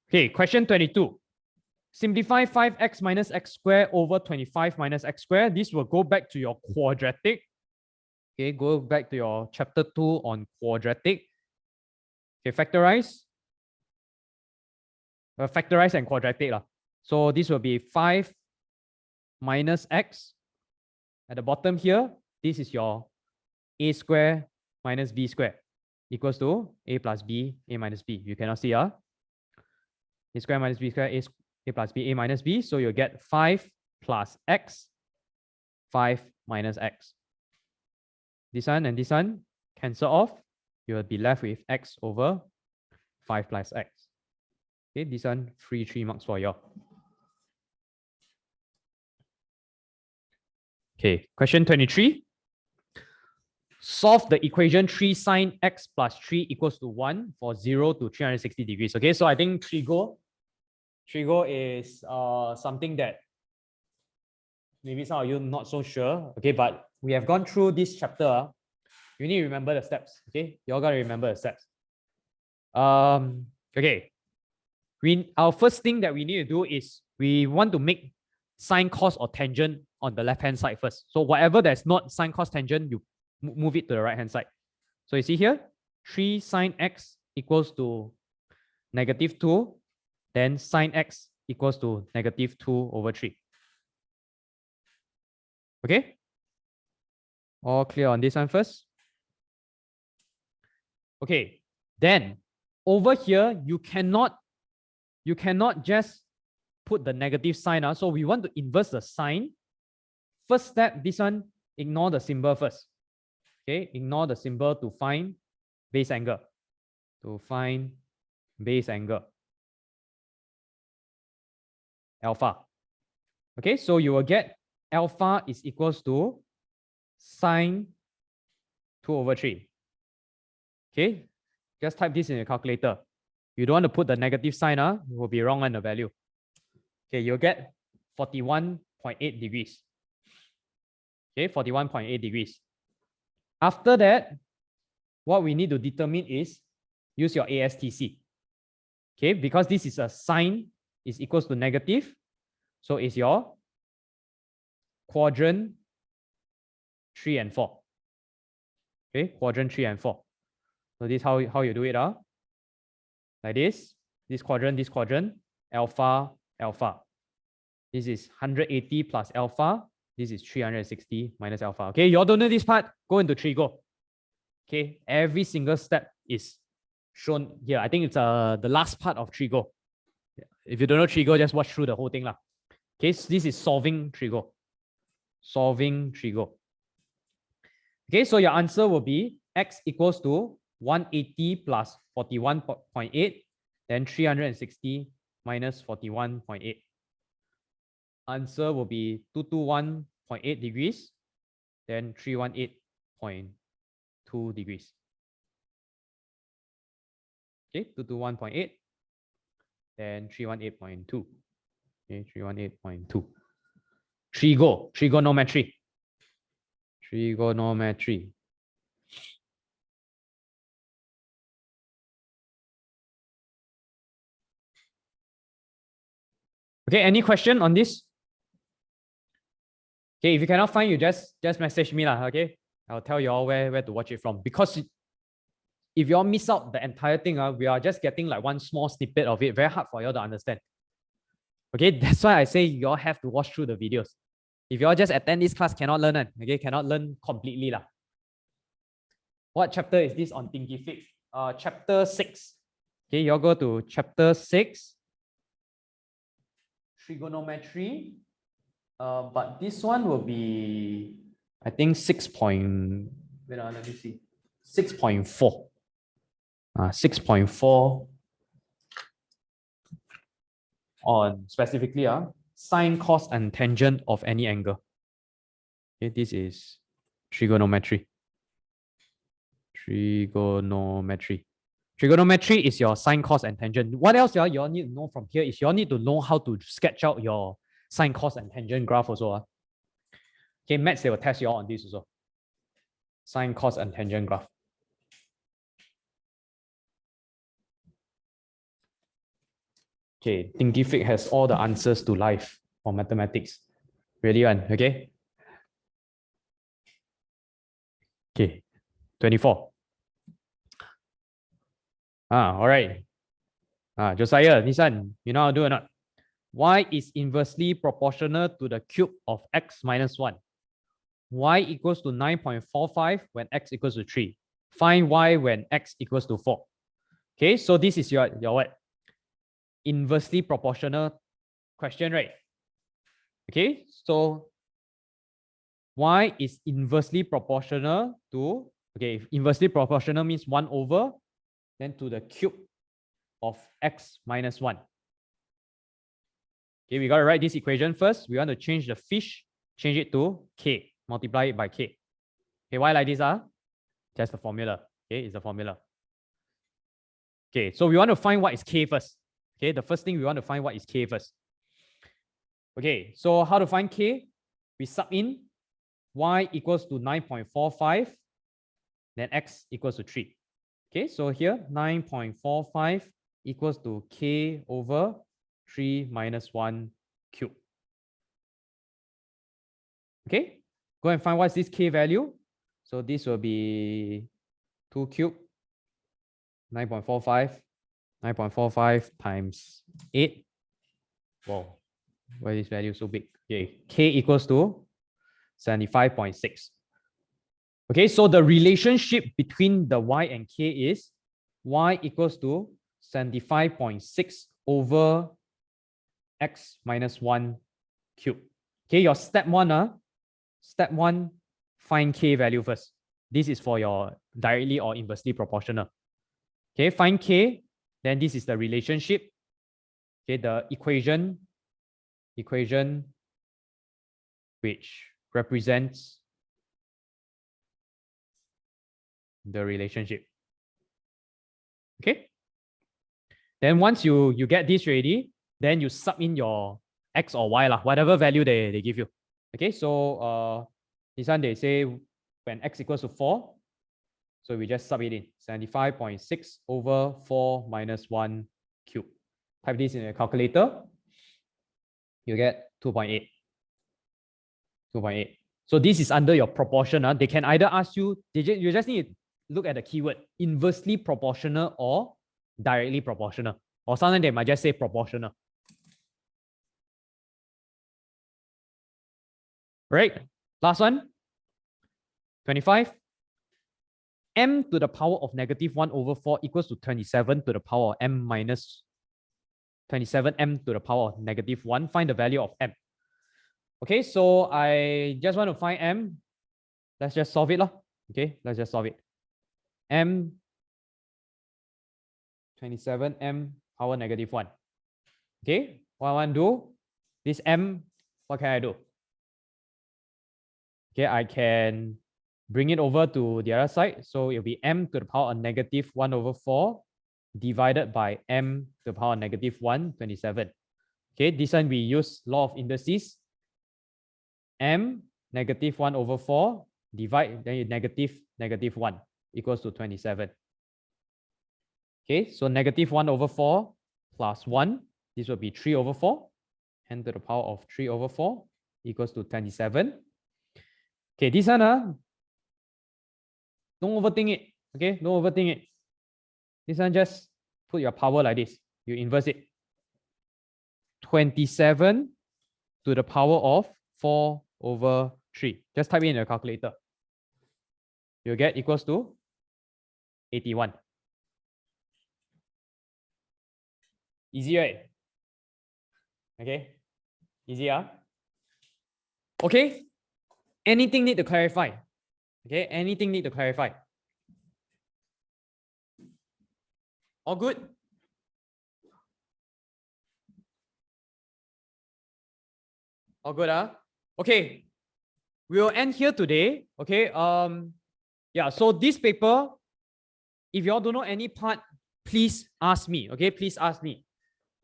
Okay, question 22. Simplify 5x minus x squared over 25 minus x squared. This will go back to your quadratic. Okay, go back to your chapter 2 on quadratic. Okay, factorize. Factorize and quadratic. So this will be 5 minus x. At the bottom here, this is your a square minus b square equals to a plus b, a minus b. You cannot see, a square minus b square, a plus b, a minus b. So you'll get 5 plus x, 5 minus x. This one and this one cancel off. You will be left with x over 5 plus x. Okay, this one free 3 marks for you. Okay, question 23. Solve the equation 3 sine x plus 3 equals to 1 for 0 to 360 degrees. Okay, so I think Trigo is something that maybe some of you not so sure. Okay, but we have gone through this chapter. You need to remember the steps. Okay, you all got to remember the steps. Okay, our first thing that we need to do is we want to make sine, cos, or tangent on the left hand side first. So whatever that's not sine, cos, tangent, you move it to the right hand side. So you see here, 3 sine x equals to -2, then sine x equals to -2 over 3. Okay, all clear on this one first? Okay, then over here, you cannot just put the negative sign. So we want to inverse the sign. First step, this one, ignore the symbol first. Okay, ignore the symbol to find base angle. To find base angle. Alpha. Okay, so you will get alpha is equals to sine 2 over 3. Okay, just type this in your calculator. You don't want to put the negative sign, it will be wrong on the value. Okay, you'll get 41.8 degrees. Okay, 41.8 degrees. After that, what we need to determine is use your ASTC. Okay, because this is a sine is equals to negative. So it's your quadrant 3 and 4. Okay, quadrant 3 and 4. So this is how you do it. Like this quadrant, alpha, alpha. This is 180 plus alpha. This is 360 minus alpha. Okay, you all don't know this part, go into Trigo. Okay, every single step is shown here. I think it's the last part of Trigo. If you don't know Trigo, just watch through the whole thing. Okay, so this is solving Trigo. Solving Trigo. Okay, so your answer will be x equals to 180 plus 41.8, then 360 minus 41.8. Answer will be 221.8 degrees, then 318.2 degrees. Okay, 221.8, then 318.2. Okay, 318.2. Trigonometry. Trigonometry. Okay, any question on this? Okay, if you cannot find, you just message me, okay? I'll tell you all where to watch it from. Because if you all miss out the entire thing, we are just getting like one small snippet of it. Very hard for you all to understand. Okay, that's why I say you all have to watch through the videos. If you all just attend this class, cannot learn it. Okay, cannot learn completely. What chapter is this on Thinkific? Chapter 6. Okay, you all go to chapter 6. Trigonometry. But this one will be, I think, 6.4. 6.4 on specifically sine, cos, and tangent of any angle. Okay, this is trigonometry. Trigonometry. Trigonometry is your sine, cos, and tangent. What else you all need to know from here is you all need to know how to sketch out your sine, cos, and tangent graph also. Okay, maths, they will test you all on this also. Sine, cos, and tangent graph. Okay, Thinkific has all the answers to life for mathematics. Ready one, okay? Okay, 24. All right. Josiah, this one, you know how to do or not? y is inversely proportional to the cube of x minus 1. Y equals to 9.45 when x equals to 3. Find y when x equals to 4. Okay, so this is your what? Inversely proportional question, right? Okay, so y is inversely proportional to, okay, inversely proportional means 1 over, then to the cube of x minus 1. Okay, we got to write this equation first. We want to change the fish, change it to k, multiply it by k. Okay, why like this? That's the formula. Okay, it's the formula. Okay, so we want to find what is k first. Okay, the first thing we want to find what is k first. Okay, so how to find k? We sub in y equals to 9.45, then x equals to 3. Okay, so here 9.45 equals to k over 3 minus 1 cube. Okay, go and find what's this k value. So this will be 2 cube, 9.45 times 8. Whoa, why is this value so big? Okay, k equals to 75.6. Okay, so the relationship between the y and k is y equals to 75.6 over x minus 1 cube. Okay, your step one, find k value first. This is for your directly or inversely proportional. Okay, find k, then this is the relationship. Okay, the equation which represents the relationship. Okay, then once you get this ready, then you sub in your x or y, whatever value they give you. Okay, so this one they say when x equals to 4, so we just sub it in, 75.6 over 4 minus 1 cube. Type this in a calculator, you get 2.8. 2.8. So this is under your proportion. They can either ask you, you just need to look at the keyword, inversely proportional or directly proportional. Or sometimes they might just say proportional. Right, last one, 25. M to the power of negative 1 over 4 equals to 27 to the power of m minus 27 m to the power of negative 1. Find the value of m. Okay, so I just want to find m. Let's just solve it. Okay, let's just solve it. M 27 m power negative 1. Okay, what I want to do, this m, what can I do? Okay, I can bring it over to the other side. So it'll be m to the power of negative 1 over 4 divided by m to the power of negative 1, 27. Okay, this one we use law of indices. M negative 1 over 4 divide, then you negative 1 equals to 27. Okay, so negative 1 over 4 plus 1, this will be 3 over 4. n to the power of 3 over 4 equals to 27. Okay, this one, don't overthink it. Okay, don't overthink it. This one, just put your power like this. You inverse it. 27 to the power of 4 over 3. Just type it in your calculator. You'll get equals to 81. Easy, right? Okay, easy, Okay, anything need to clarify? Okay, anything need to clarify? All good? All good, Okay, we will end here today. Okay, yeah, so this paper, if you all don't know any part, please ask me. Okay, please ask me.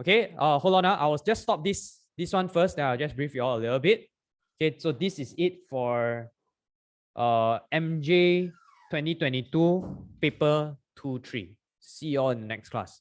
Okay, hold on, I will just stop this one first, then I'll just brief you all a little bit. Okay, so this is it for MJ 2022 paper 2-3. See you all in the next class.